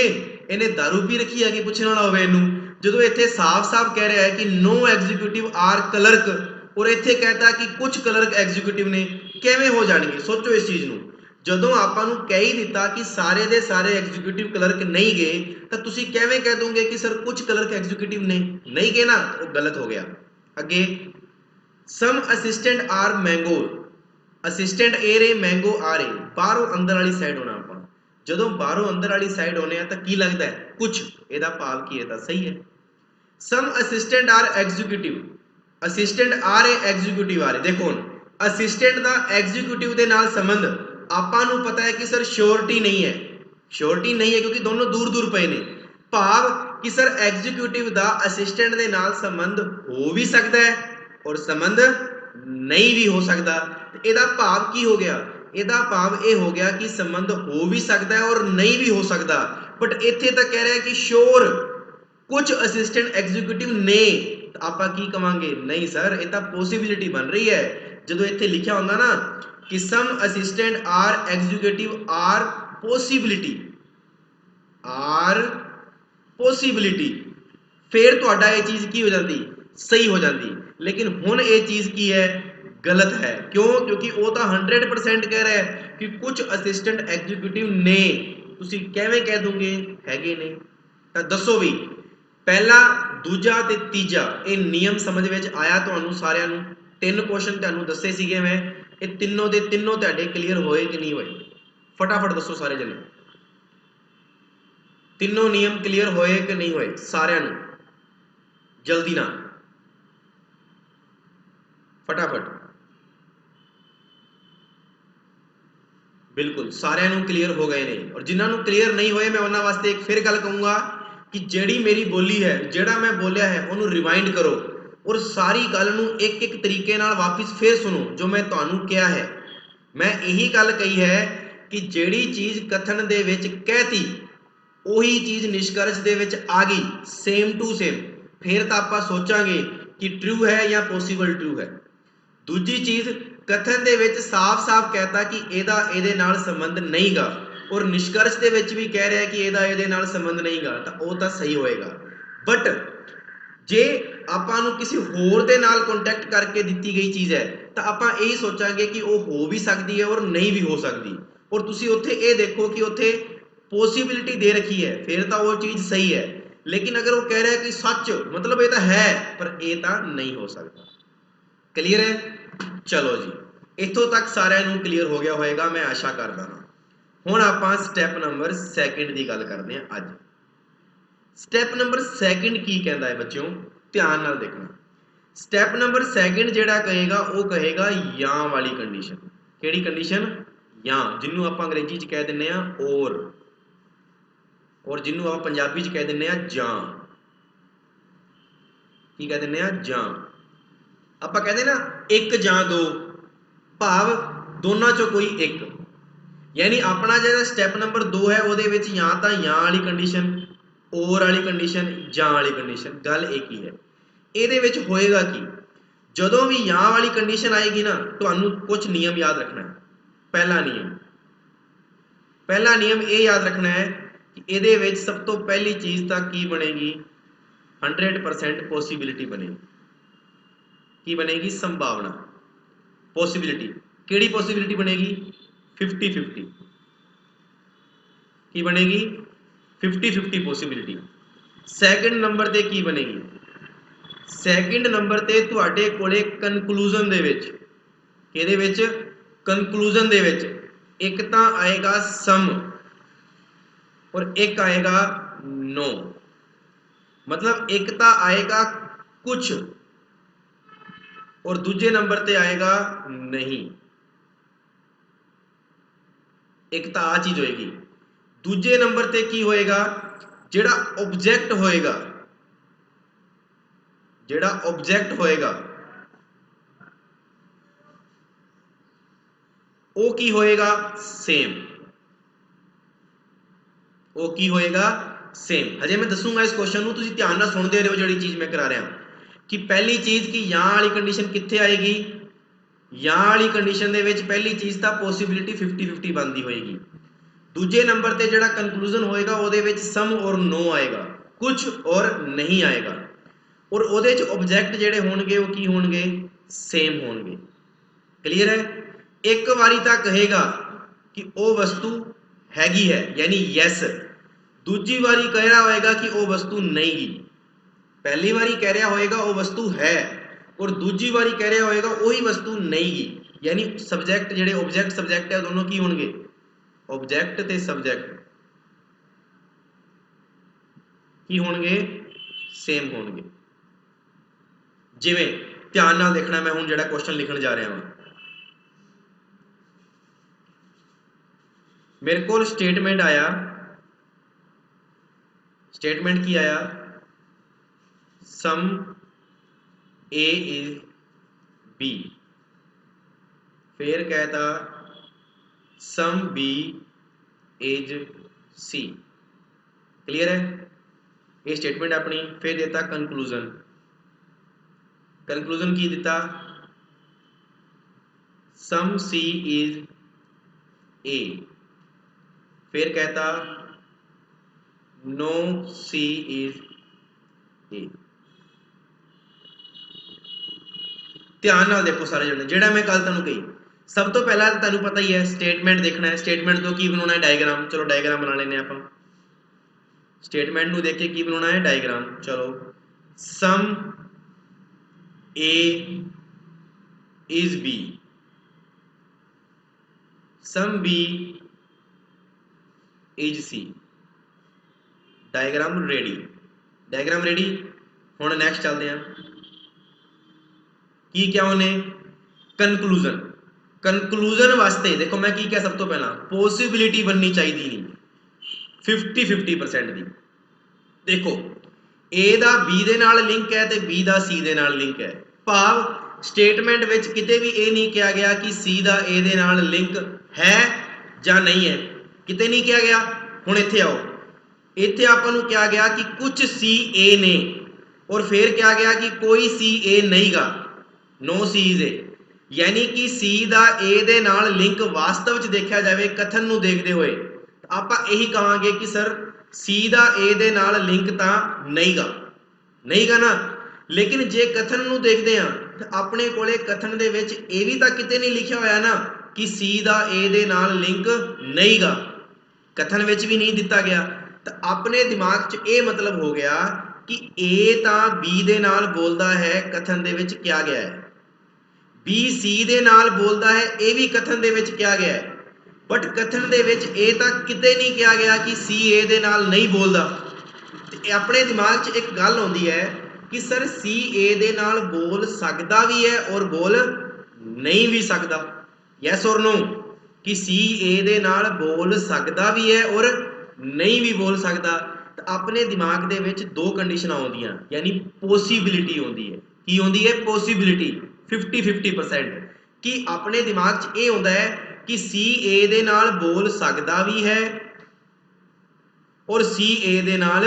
इन्हें दारू पी रखी है कि पूछने वाला होवे इनू। जो इत्थे साफ साफ कह रहा है कि नो एग्जीक्यूटिव आर क्लर्क, और इत्थे कहता कि कुछ क्लर्क एग्जीक्यूटिव ने, किवें हो जाएंगे? सोचो इस चीज़ नू। ਜਦੋਂ ਆਪਾਂ ਨੂੰ कह ही दिता कि सारे दे सारे एग्जीक्यूटिव क्लर्क नहीं गए, तो तुसी किवें कह दोगे कि सर कुछ क्लर्क एग्जीक्यूटिव ने नहीं गए ना, वो गलत हो गया। अगे, some assistant are mango, assistant are mango आ रहे, बाहरों अंदर वाली साइड होना। आप जो बाहरों अंदर वाली साइड होने तो की लगता है कुछ, ਇਹਦਾ भाव की है, सही है। सम असिस्टेंट आर एग्जीक्यूटिव, असिस्टेंट आ रहे एग्जीक्यूटिव आ रहे। देखो असिस्टेंट का एग्जीक्यूटिव के नाल संबंध ਆਪਾਂ ਨੂੰ पता है कि सर श्योरिटी नहीं है, श्योरिटी नहीं है क्योंकि दोनों दूर दूर पे ने। भाव कि सर एग्जीक्यूटिव का असिस्टेंट के नाल संबंध हो भी सकता है और संबंध नहीं भी हो सकता। ਇਹਦਾ भाव की हो गया? ਇਹਦਾ भाव ये हो गया कि संबंध हो भी सकता है और नहीं भी हो सकता। बट इत्थे तक कह रहा है कि श्योर कुछ असिस्टेंट एग्जीक्यूटिव ने, तो आप की कहांगे? नहीं सर, ये तो पॉसिबिलिटी बन रही है। जो इत्थे लिखा होंदा ना कि some assistant are executive are possibility, are possibility, फिर तुहाडा ये चीज़ की हो जाती? सही हो जाती। लेकिन हुण ये चीज़ की है? गलत है। क्यों? क्योंकि वो तो 100% कह रहा है कि कुछ असिस्टेंट एग्जीक्यूटिव ने, तुसी किवें कह दोगे हैगे ने? तो दसो भी, पहला दूजा ते तीजा ये नियम समझ में आया तुहानू सारिਆਂ ਨੂੰ? 3 क्वेश्चन तुहानू दसे सीगे मैं, ये तीनों दे तीनों तुहाडे क्लीयर होए कि नहीं होए? फटाफट दसो सारे जने, तीनों नियम क्लीयर होए कि नहीं होए? सारिਆਂ ਨੂੰ जल्दी ना, फटाफट। बिल्कुल सारिਆਂ ਨੂੰ क्लीयर हो गए ने। और जिन्होंने क्लीयर नहीं होए मैं उन्होंने वास्ते एक फिर गल कहूँगा कि जिहड़ी मेरी बोली है, जिहड़ा मैं बोलिया है उन्होंने रिवाइंड करो और सारी गल नूं एक एक तरीके नाल वापस फिर सुनो जो मैं तुहानू कहा है। मैं यही गल कही है कि जिहड़ी चीज़ कथन दे विच कहती उही चीज़ निष्कर्ष दे विच आ गई सेम टू सेम, फिर तो आप सोचांगे कि ट्रू है या पॉसिबल ट्रू है। दूजी चीज़ कथन दे विच साफ साफ कहता कि ਇਹਦਾ ਇਹਦੇ ਨਾਲ संबंध नहीं गा और निष्कर्ष दे विच भी कह रहा है कि ਇਹਦਾ ਇਹਦੇ ਨਾਲ संबंध नहीं गा, तो वो तो सही होएगा। बट जे आपां नूं किसी होर दे नाल कॉन्टैक्ट करके दिती गई चीज़ है तो आपां यही सोचांगे कि वो हो भी सकती है और नहीं भी हो सकती। और तुसीं उत्थे ये देखो कि उत्थे पॉसिबिलिटी दे रखी है, फिर तो वो चीज़ सही है। लेकिन अगर वो कह रहा है कि सच, मतलब ये तो है पर ये तो नहीं हो सकता। क्लीयर है? चलो जी, इत्थों तक सारिਆਂ ਨੂੰ क्लीयर हो गया होएगा, मैं आशा करदा हां। हुण आपां स्टैप नंबर 2 की गल करते हैं अज। स्टैप नंबर 2 की कहता है बच्चों, ध्यान नाल देखना। स्टैप नंबर 2 जिहड़ा कहेगा वो कहेगा या वाली कंडीशन। किहड़ी कंडीशन? या, जिन्हों आप अंग्रेजी च कह दिंदे आ और जिन्हों आप पंजाबी च कह दिंदे आ जां। की कह दिंदे आ? जां। आप कहते ना एक जां दो, भाव दोनों चो कोई एक। यानी अपना जो स्टैप नंबर 2 है वो या तो या वाली कंडीशन, और वाली कंडीशन, जां वाली कंडीशन, गल एक ही है। ये होएगा कि जदों भी या वाली कंडीशन आएगी ना, तो कुछ नियम याद रखना है। पहला नियम ये याद रखना है कि ये सब तो पहली चीज़ तो की बनेगी? 100% पॉसिबिलिटी बनेगी। की बनेगी? संभावना, पॉसिबिलिटी। किहड़ी पॉसिबिलिटी बनेगी? 50-50 की बनेगी? 50-50 पॉसिबिलिटी। सैकेंड नंबर ते की बनेगी? सैकेंड नंबर ते तुहाडे कोले कनक्लूजन दे विच, किहदे विच? कनक्लूजन दे विच एक तां आएगा सम और एक आएगा नो। मतलब एक तो आएगा कुछ और दूजे नंबर ते आएगा नहीं। एक तो आ चीज होएगी। दूजे नंबर ते की होएगा, जेड़ा ऑब्जेक्ट होएगा, जेड़ा ऑब्जेक्ट होएगा वो की होएगा सेम। वो की होएगा सेम। हजे मैं दसूंगा इस क्वेश्चन ਨੂੰ, ਤੁਸੀਂ ਧਿਆਨ ਨਾਲ ਸੁਣਦੇ ਰਹੋ ਜਿਹੜੀ ਚੀਜ਼ ਮੈਂ ਕਰਾ ਰਿਹਾ ਕਿ ਪਹਿਲੀ ਚੀਜ਼ ਕਿ ਜਾਂ ਵਾਲੀ ਕੰਡੀਸ਼ਨ ਕਿੱਥੇ ਆਏਗੀ। ਜਾਂ ਵਾਲੀ ਕੰਡੀਸ਼ਨ ਦੇ ਵਿੱਚ ਪਹਿਲੀ ਚੀਜ਼ ਤਾਂ ਪੋਸੀਬਿਲਿਟੀ 50-50 ਬਣਦੀ ਹੋਏਗੀ। ਦੂਜੇ ਨੰਬਰ ਤੇ ਜਿਹੜਾ ਕਨਕਲੂਜਨ ਹੋਏਗਾ ਉਹਦੇ ਵਿੱਚ ਸਮ ਔਰ ਨੋ ਆਏਗਾ, ਕੁਝ ਔਰ ਨਹੀਂ ਆਏਗਾ। ਔਰ ਉਹਦੇ ਚ ਆਬਜੈਕਟ ਜਿਹੜੇ ਹੋਣਗੇ ਉਹ ਕੀ ਹੋਣਗੇ, ਸੇਮ ਹੋਣਗੇ। ਕਲੀਅਰ ਹੈ। ਇੱਕ ਵਾਰੀ ਤਾਂ ਕਹੇਗਾ ਕਿ ਉਹ ਵਸਤੂ ਹੈਗੀ ਹੈ ਯਾਨੀ ਯੈਸ, ਦੂਜੀ ਵਾਰੀ ਕਹਿ ਰਿਹਾ ਹੋਏਗਾ ਕਿ ਉਹ ਵਸਤੂ ਨਹੀਂ ਗੀ। ਪਹਿਲੀ ਵਾਰੀ ਕਹਿ ਰਿਹਾ ਹੋਏਗਾ ਉਹ ਵਸਤੂ ਹੈ ਔਰ ਦੂਜੀ ਵਾਰੀ ਕਹਿ ਰਿਹਾ ਹੋਏਗਾ ਉਹੀ ਵਸਤੂ ਨਹੀਂ ਗੀ। ਯਾਨੀ ਸਬਜੈਕਟ ਜਿਹੜੇ ਆਬਜੈਕਟ ਸਬਜੈਕਟ ਹੈ ਦੋਨੋਂ ਕੀ ਹੋਣਗੇ, ਆਬਜੈਕਟ ਤੇ ਸਬਜੈਕਟ ਕੀ ਹੋਣਗੇ, ਸੇਮ ਹੋਣਗੇ। ਜਿਵੇਂ ਧਿਆਨ ਨਾਲ ਦੇਖਣਾ, ਮੈਂ ਹੁਣ ਜਿਹੜਾ ਕੁਐਸਚਨ ਲਿਖਣ ਜਾ ਰਿਹਾ ਹਾਂ, मेरे को स्टेटमेंट आया, स्टेटमेंट की आया सम ए इज बी, फिर कहता some B is C. Clear है। ये स्टेटमेंट अपनी। फिर देता कंक्लूजन, कंक्लूजन की देता सम सी इज ए, फिर कहता नो सी इज ए। ध्यान नाल देखो सारे जने, जेड़ा मैं कल तुहानू कही, सब तो पहला तुहानू पता ही है स्टेटमेंट देखना है। स्टेटमेंट तो की बनाना है, डायग्राम। चलो डायग्राम बना लेने आप। स्टेटमेंट नू देख के की बनाना है, डायग्राम। चलो some A is B, some B is C. Diagram ready, diagram ready. हुण नैक्सट चलते हैं। की क्या उन्हें कंक्लूजन, कंक्लूजन वास्ते देखो मैं की क्या, सब तो पहला पॉसिबिलिटी बननी चाहिए नहीं 50-50% दी। देखो ए दा बी दे नाल लिंक है ते बी दा सी दे नाल लिंक है। भाव स्टेटमेंट विच किते भी ये नहीं कहा गया कि सी दा ए दे नाल लिंक है या नहीं है, किते नहीं कहा गया। हुण इत्थे आओ, इत्थे आपां नूं कहा गया कि कुछ सी ए ने और फिर कहा गया कि कोई सी ए नहीं गा, नो सी इज ए। यानी कि सी दा ए दे नाल लिंक वास्तव च देखा जाए कथन नूं देखते हुए आपां यही कहांगे कि सर सी दा ए दे नाल लिंक तां नहीं गा, नहीं गा ना। लेकिन जे कथन नूं देखते हैं तो अपने कोले कथन दे विच ये भी तां किते नहीं लिखिया होया ना कि सी दा ए दे नाल लिंक नहीं गा, कथन विच भी नहीं दिता गया। तो अपने दिमाग च ये मतलब हो गया कि ए तां बी दे नाल बोलदा है, कथन दे विच क्या गया है, बी सी दे नाल बोलदा है, ये भी कथन दे विच क्या गया है। बट कथन दे विच ये तां किते नहीं कहा गया कि सी ए दे नाल नहीं बोलदा। ते अपने दिमाग च एक गल आउंदी है कि सर सी ए दे नाल बोल सकदा भी है और बोल नहीं भी सकदा, यस और नो, कि सी ए दे नाल बोल सकदा भी है और नहीं भी बोल सकता। तो अपने दिमाग दे विच दो कंडीशन आउंदियां, यानी पॉसिबिलिटी होंदी है। की होंदी है, पॉसिबिलिटी 50-50%। कि अपने दिमाग च ये होंदा है कि सी ए दे नाल बोल सकदा भी है और सी ए दे नाल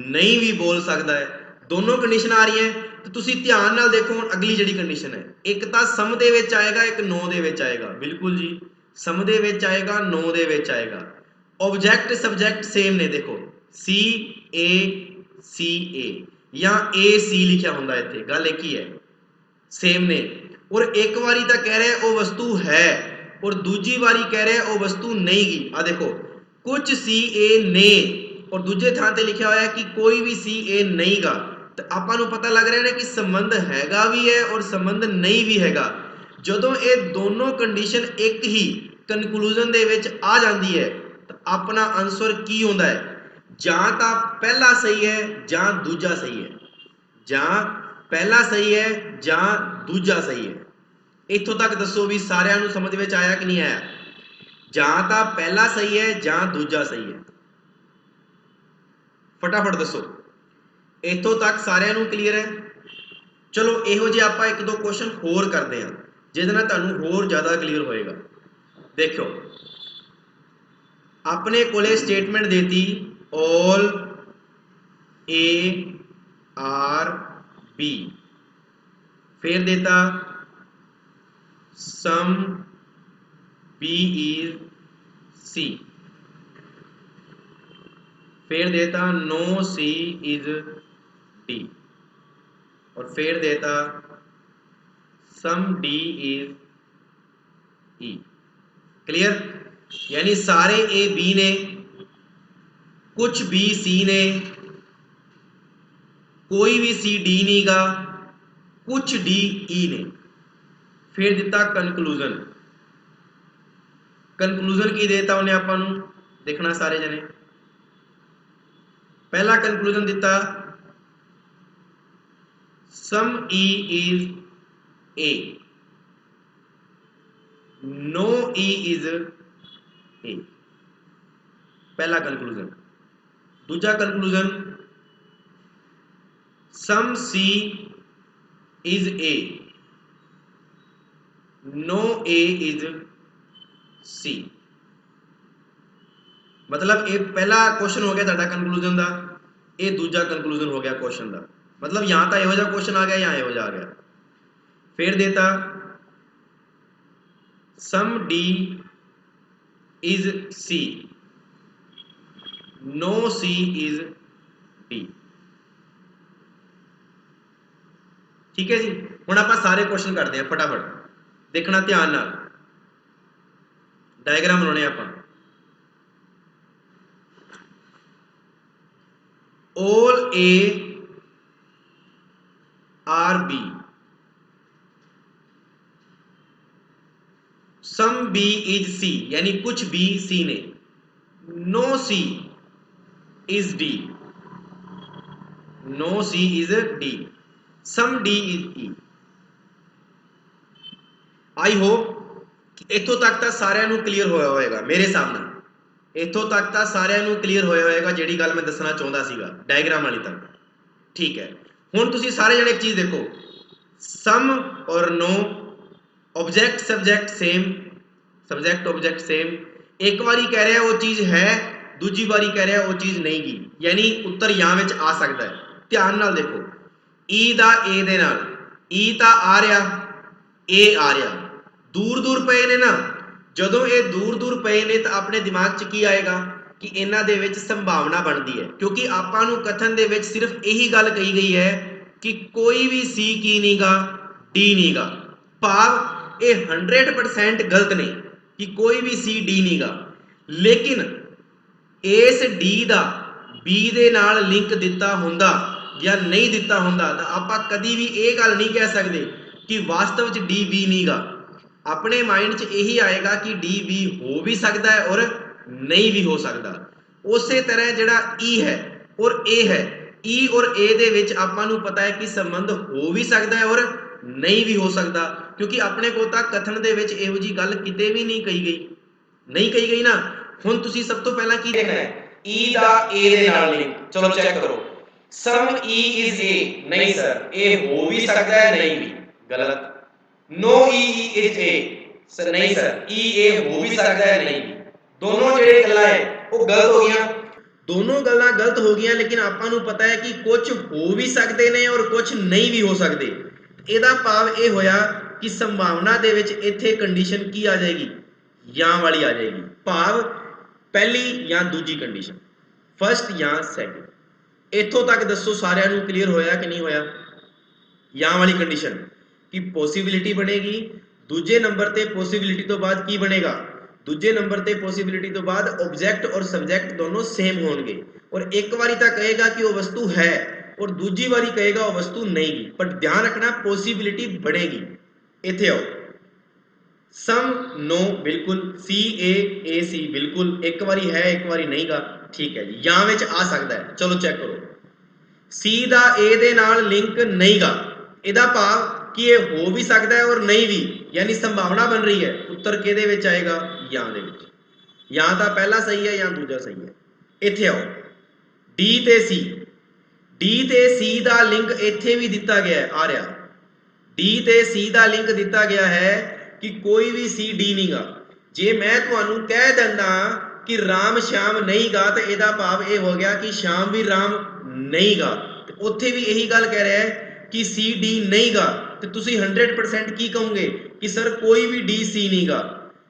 नहीं भी बोल सकता है। दोनों कंडीशन आ रही हैं। तो तुसी ध्यान नाल देखो हुण अगली जिहड़ी कंडीशन है, एक तां सम दे विच आएगा, एक नो दे विच आएगा। बिल्कुल जी, सम दे विच आएगा, नो दे विच आएगा। ऑब्जेक्ट सब्जेक्ट सेम ने। देखो सी ए या ए सी लिखिया हुंदा इत्थे, गल एक ही है, सेम ने। और एक बारी तां कह रहा है वो वस्तु है और दूजी बारी कह रहा है वो वस्तु नहीं गी। आ देखो कुछ सी ए ने और दूजे थां ते लिखिया होया कि कोई भी सी ए नहीं गा। तो आपां नूं पता लग रहा है कि संबंध हैगा भी है और संबंध नहीं भी हैगा। ਜਦੋਂ ਇਹ ਦੋਨੋਂ ਕੰਡੀਸ਼ਨ ਇੱਕ ਹੀ ਕਨਕਲੂਜਨ ਦੇ ਵਿੱਚ ਆ ਜਾਂਦੀ ਹੈ ਤਾਂ ਆਪਣਾ ਆਨਸਰ ਕੀ ਹੁੰਦਾ ਹੈ? ਜਾਂ ਤਾਂ ਪਹਿਲਾ ਸਹੀ ਹੈ ਜਾਂ ਦੂਜਾ ਸਹੀ ਹੈ, ਜਾਂ ਪਹਿਲਾ ਸਹੀ ਹੈ ਜਾਂ ਦੂਜਾ ਸਹੀ ਹੈ। ਇੱਥੋਂ ਤੱਕ ਦੱਸੋ ਵੀ ਸਾਰਿਆਂ ਨੂੰ ਸਮਝ ਵਿੱਚ ਆਇਆ ਕਿ ਨਹੀਂ ਆਇਆ? ਜਾਂ ਤਾਂ ਪਹਿਲਾ ਸਹੀ ਹੈ ਜਾਂ ਦੂਜਾ ਸਹੀ ਹੈ, ਫਟਾਫਟ ਦੱਸੋ। ਇੱਥੋਂ ਤੱਕ ਸਾਰਿਆਂ ਨੂੰ ਕਲੀਅਰ ਹੈ? ਚਲੋ ਇਹੋ ਜਿਹੇ ਆਪਾਂ ਇੱਕ ਦੋ ਕੁਐਸਚਨ ਹੋਰ ਕਰਦੇ ਹਾਂ ਜਿਹਦੇ ਨਾਲ ਤੁਹਾਨੂੰ ਹੋਰ ਜ਼ਿਆਦਾ ਕਲੀਅਰ ਹੋਏਗਾ। ਦੇਖੋ ਆਪਣੇ ਕੋਲੇ ਸਟੇਟਮੈਂਟ ਦੇਤੀ all A are B, फिर देता some B is C, फिर देता no C is D, और फिर देता some D is E। Clear? यानी सारे ए बी ने, कुछ बी सी ने, कोई भी सी डी नहीं गा, कुछ डी ई ने। फिर दिता कनकलूजन। कनकलूजन की देता उन्हें आपां नूं देखना सारे जने। पहला कनकलूजन दिता some E is A, no E is A, पहला कंक्लूजन। दूजा conclusion some C is A, no A is C. मतलब ये पहला क्वेश्चन हो गया तुहाडा कंक्लूजन का, ये दूजा कंक्लूजन हो गया क्वेश्चन का। मतलब या तो इहो जिहा क्वेश्चन आ गया या इहो जिहा आ गया। फिर देता some D is C, no C is D. ठीक है जी। हुण आपां सारे क्वेश्चन करते हैं फटाफट, देखना ध्यान नाल। डायग्राम बनाने आपां। all A are B, some B is C, यानी कुछ B C ने, no C is D, no C is D, some D is E। I hope इत्थों तक तो सारिਆਂ ਨੂੰ क्लीयर होया होएगा मेरे हिसाब नाल। इत्थों तक तो सारिਆਂ ਨੂੰ क्लीयर होया होएगा ਜਿਹੜੀ ਗੱਲ मैं दसना चाहता सीगा डायग्राम वाली तक। ठीक है, हुण तुसीं सारे जने एक चीज देखो, सम और no, object subject same, subject object same. एक बारी कह रहा है वो चीज है, दूजी बारी कह रहा है वो चीज नहीं गी, यानी उत्तर या विच आ सकता है। ध्यान नाल देखो, ई दा ए दे नाल, ई तां आ रहा, ए आ रहा, दूर दूर पे ने ना। जदों ये दूर दूर पे ने तो अपने दिमाग च की आएगा कि इन्हां दे विच संभावना बनती है, क्योंकि आपां नूं कथन दे विच सिर्फ यही गल कही गई है कि कोई भी सी की नहीं गा, डी नहीं गा। भाव ये 100% गलत नहीं कि कोई भी सी डी नहीं गा, लेकिन इस डी दा बी दे नाल लिंक दिता हुंदा या नहीं दिता हुंदा तो आपां कदी भी ये गल नहीं कह सकते कि वास्तव च डी बी नहीं गा। अपने माइंड च यही आएगा कि डी बी हो भी सकता है और नहीं भी हो सकता। उसे तरह जिहड़ा ई है और ए है, ई और ए दे विच आपां नूं पता है कि संबंध हो भी सकता है और नहीं भी हो सकता, क्योंकि अपने को तां कथन दे विच इहो जी गल किते भी नहीं कही गई, नहीं कही गई ना। हुण तुसीं सब तो पहला की देखना है, ई दा ए दे नाल लिंक। चलो चेक करो, सम ई इज ए, नहीं सर ए हो भी सकता है, नहीं भी, गलत। No E is A, sir नहीं सर ई ए हो भी सकता है, नहीं भी। दोनों जेड़े गल्लां है वो गलत हो गईयां, दोनों गल्लां गलत हो गईयां, लेकिन आपां नूं पता है कि कुछ हो भी सकते ने और कुछ नहीं भी हो सकते। ਇਹਦਾ ਭਾਵ ਇਹ ਹੋਇਆ कि संभावना ਦੇ ਵਿੱਚ ਇੱਥੇ कंडीशन की आ जाएगी, ਜਾਂ वाली आ जाएगी। ਭਾਵ पहली या दूजी कंडीशन, फर्स्ट या सैकेंड। ਇੱਥੋਂ तक दसो सारिਆਂ ਨੂੰ क्लीयर होया कि नहीं होया? ਜਾਂ वाली कंडीशन कि पॉसिबिलिटी बनेगी, दूजे नंबर ते पॉसिबिलिटी तो बाद की बनेगा, दूजे नंबर ते पॉसिबिलिटी तो बाद ऑब्जेक्ट और सब्जेक्ट दोनों सेम होंगे, और एक बारी तो कहेगा कि वो वस्तु है और दूजी बारी कहेगा वो वस्तु नहीं गी, पर ध्यान रखना पॉसिबिलिटी बढ़ेगी। इत्थे आओ, सम नो बिल्कुल, सी ए सी बिल्कुल, एक बारी है एक बारी नहीं गा, ठीक है जी। या विच आ सकता है, चलो चेक करो। सी दा ए दे नाल लिंक नहीं गा, इहदा भाव कि ये हो भी सकता है और नहीं भी, यानी संभावना बन रही है। उत्तर किहदे विच आएगा? या दे विच। या तो पहला सही है या दूजा सही है। इत्थे आओ, डी ते सी, डी ते सी दा लिंक इत्थे भी दिता गया है, आ रहा डी ते सी दा लिंक दिता गया है कि कोई भी सी डी नहीं गा। जे मैं तुहानू कह दिंदा कि राम श्याम नहीं गा तो इहदा भाव ये हो गया कि श्याम भी राम नहीं गा। ते उत्थे भी यही गल कह रहा है कि सी डी नहीं गा, तो तुसी 100% की कहोगे कि सर कोई भी डी सी नहीं गा,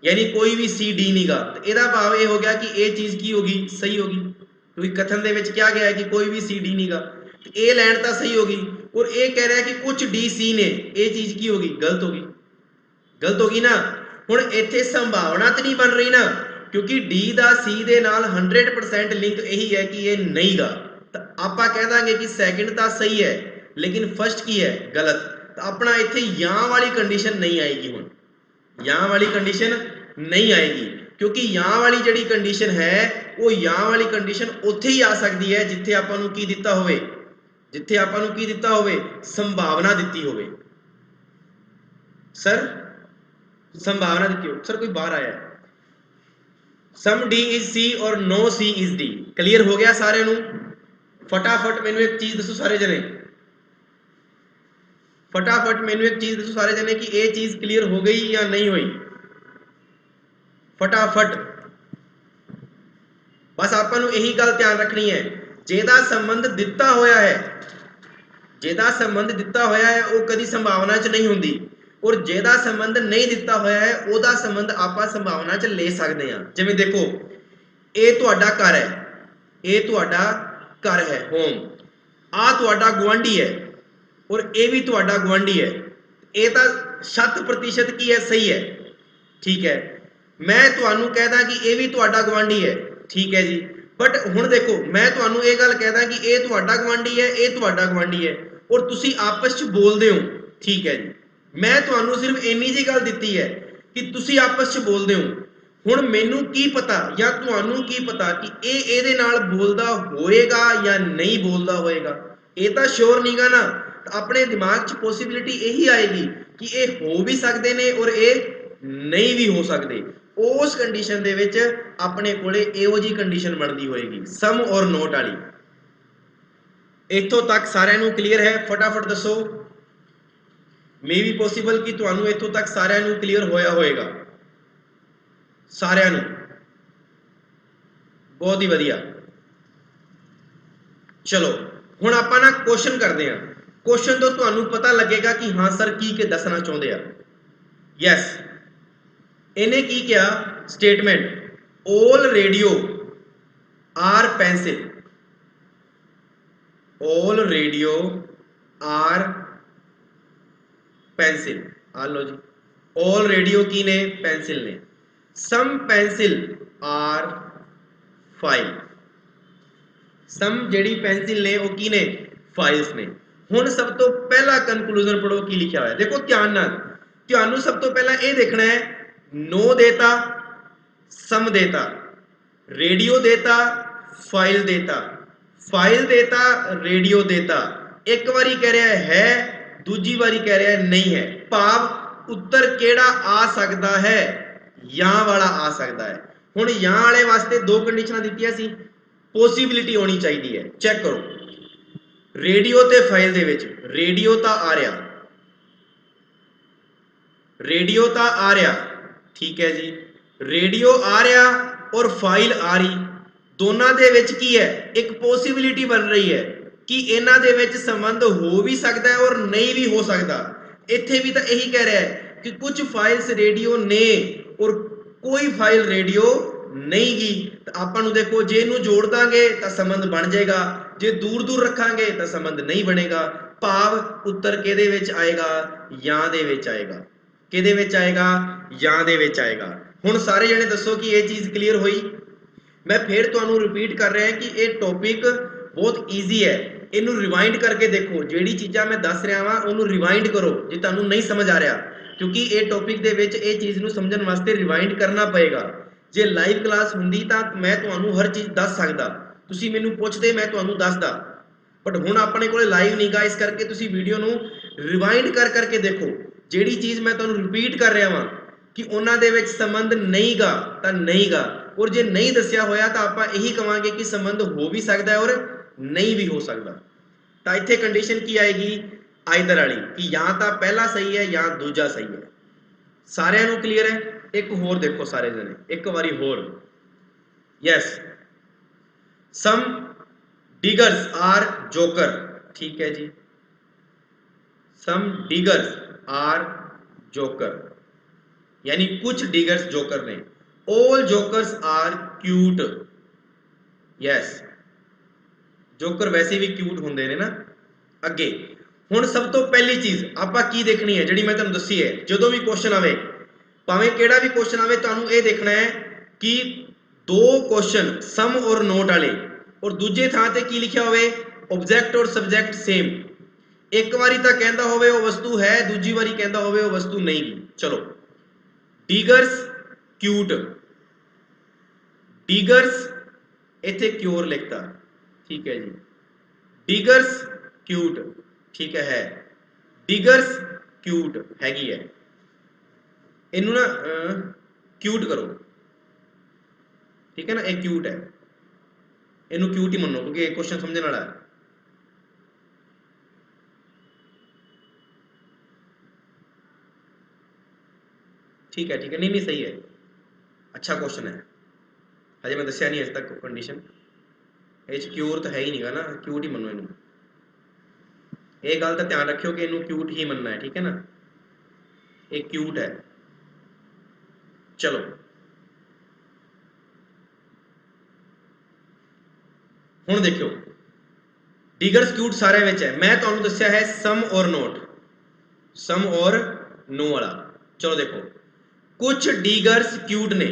यानी कोई भी सी डी नहीं गा। तो इहदा भाव ये हो गया कि ये चीज़ की होगी? सही होगी, क्योंकि कथन दे विच क्या गया है कि कोई भी सी डी नहीं गा। ए लैन तो सही होगी, और ये कह रहा है कि कुछ डी सी ने, ये चीज़ की होगी? गलत होगी, गलत होगी ना। हुण इत्थे संभावना तो नहीं बन रही ना, क्योंकि डी दा सी दे नाल 100% लिंक यही है कि ये नहीं गा। तो आपां कह दांगे कि सैकेंड तो सही है लेकिन फर्स्ट की है गलत। तो अपना इत्थे या वाली कंडीशन नहीं आएगी। हुण या वाली कंडीशन नहीं आएगी, क्योंकि या वाली जिहड़ी कंडीशन है वो या वाली कंडीशन उत्थे ही आ सकती है जिथे आपां नूं की दिता होवे, जिथे आपां नूं की दिता होवे? संभावना दिती होवे। सर संभावना दी हो, सर कोई बाहर आया है। सम डी इज सी और no C is D. Clear हो गया सारे नू? फटाफट मैनू एक चीज दसो सारे जने, फटाफट मैनू एक चीज दसो सारे जने कि ये चीज क्लियर हो गई या नहीं हुई? फटाफट। बस आपां नू यही गल ध्यान रखनी है, जेदा संबंध दिता होया है, जेदा संबंध दिता होया है वो कदी संभावना च नहीं हुंदी, और जेदा संबंध नहीं दिता होया है ओदा संबंध आपां संभावना च ले सकते हैं। जिवें देखो ये तुहाडा घर है, ये तुहाडा घर है होम, आ तुहाडा गुआंढी है और ये भी तुहाडा गुआंढी है। ये तो 100% की है, सही है, ठीक है। मैं तुहानू कहदा कि ये भी तुहाडा गुआंढी है, ठीक है जी। बट हुण देखो मैं तुहानू ये गल कहदा कि ये तुहाडा गुआंढी है, ये तुहाडा गुआंढी है, और तुसी आपस च बोलदे हो, ठीक है जी। मैं तुहानू सिर्फ इन्नी जी गल दित्ती है कि तुसी आपस च बोलदे हो। हुण मैनू की पता या तुहानू की पता कि ये इहदे नाल बोलदा होएगा या नहीं बोलदा होएगा? ये तो श्योर नहीं गा ना। तो अपने दिमाग च पॉसिबिलिटी यही आएगी कि ये हो भी सकते ने और ये नहीं भी हो सकते। उस कंडीशन दे विच अपने कोले इहो जी कंडीशन बनती होएगी, सम और नोट वाली। इत्थों तक सारिਆਂ ਨੂੰ क्लियर है? फटाफट दसो। मे भी पॉसिबल कि तुहानू इत्थों तक सारिਆਂ ਨੂੰ क्लियर होया होएगा, सारिਆਂ ਨੂੰ। बहुत ही वधिया। चलो हुण आपां ना क्वेश्चन करते हैं। क्वेश्चन तो तुहानू पता लगेगा कि हाँ सर की के दसना चाहुंदे आ। यस, इन्हें की क्या? Statement all radio are pencil, all radio are pencil. आ लो जी, ऑल रेडियो की ने? पेंसिल ने। Some pencil are file, some जिहड़ी पेंसिल ने वो की ने? फाइल्स ने। हुण सब तो पहला कंक्लूजन पढ़ो की लिखा हुआ है, देखो ध्यान नाल। तुहानू सब तो पहला ये देखना है, नो देता, सम देता, रेडियो देता, फाइल देता, फाइल देता, रेडियो देता। एक बारी कह रहा है, दूजी बारी कह रहा है नहीं है। भाव उत्तर केड़ा आ सकता है? या वाला आ सकता है। हुण या वाले वास्ते दो कंडीशनां दित्तियां सी, पॉसिबिलिटी होनी चाहिए है। चेक करो, रेडियो ते फाइल दे विच रेडियो ता आ रहा, रेडियो ता आ रहा, ठीक है जी। रेडियो आ रहा और फाइल आ रही, दोनों दे विच की है? एक पॉसिबिलिटी बन रही है कि इन्हां दे विच संबंध हो भी सकता है और नहीं भी हो सकता। इत्थे भी तो यही कह रहा है कि कुछ फाइल्स रेडियो ने और कोई फाइल रेडियो नहीं गी। तो आपां नूं देखो जे इनू जोड़ दांगे तो संबंध बन जाएगा, जे दूर दूर रखांगे तो संबंध नहीं बनेगा। भाव उत्तर किहदे विच आएगा? या दे विच आएगा। किहदे विच आएगा? या दे विच आएगा। हुण सारे जने दसो कि ये चीज़ क्लीयर हुई? मैं फिर तुहानू रिपीट कर रहा कि ये टॉपिक बहुत ईजी है, इनू रिवाइंड करके देखो। जिहड़ी चीज़ां मैं दस रहा वां उहनू रिवाइंड करो जे तुहानू नहीं समझ आ रहा। क्योंकि ये टॉपिक दे विच ये चीज़ नूं समझण वास्ते रिवाइंड करना पएगा। जे लाइव क्लास हुंदी तां मैं तुहानूं हर चीज़ दस सकदा, तुसीं मैनूं पुछदे मैं तुहानूं दसदा, बट हुण अपने कोले लाइव नहीं गा, इस करके तुसीं वीडियो नूं रिवाइंड कर करके देखो। जिहड़ी चीज़ मैं तुहानूं रिपीट कर रहा वां कि उन्हां दे विच संबंध नहीं गा तां नहीं गा, और जे नहीं दस्सिया होया तां आपां यही कहांगे कि संबंध हो भी सकदा है और नहीं भी हो सकदा। तां इत्थे कंडीशन की आएगी आइदर वाली कि या तां पहला सही है या दूजा सही है। सारिਆਂ ਨੂੰ क्लीयर है? एक होर देखो सारे जने, एक बारी होर। Yes, some diggers are joker, ठीक है जी। सम डिगर्स आर जोकर, यानी कुछ डिगर्स जोकर ने। All jokers are cute, yes, joker वैसे भी क्यूट होंदे ने ना। अगे हुण सब तो पहली चीज़ आपां की देखनी है, जिहड़ी मैं तुहानूं दस्सी है, जदों भी क्वेश्चन आवे, भावें किहड़ा भी क्वेश्चन आवे, तुहानूं ये देखना है कि दो क्वेश्चन सम और नोट वाले और दूजे थां ते की लिखिया होवे ऑब्जेक्ट और सब्जेक्ट सेम। एक बारी तां कहंदा होवे वो वस्तु है, दूजी बारी कहंदा होवे वो वस्तु नहीं गी। चलो, डिगर्स क्यूट, डिगर्स इत्थे क्योर लिखता, ठीक है जी। डिगर्स क्यूट, ठीक है, डिगर्स क्यूट हैगी है, इनू ना क्यूट करो, ठीक है ना, एक क्यूट है, इनू क्यूट ही मनो क्योंकि क्वेश्चन समझने वाला है। ठीक है, ठीक है, नहीं नहीं सही है, अच्छा क्वेश्चन है। हजे मैं दस्या नहीं अजे तक कंडीशन, ये क्यूर तो है ही नहीं गा ना, क्यूट ही मनो इनू। ये गल तो ध्यान रखियो कि इनू क्यूट ही मनना है, ठीक है ना, एक क्यूट है। चलो, हुण देखियो, डिगर्स क्यूट सारे विच है, मैं तुहानूं दस्सिया है सम और नोट, सम और नो वाला। चलो देखो, कुछ डिगर्स क्यूट ने,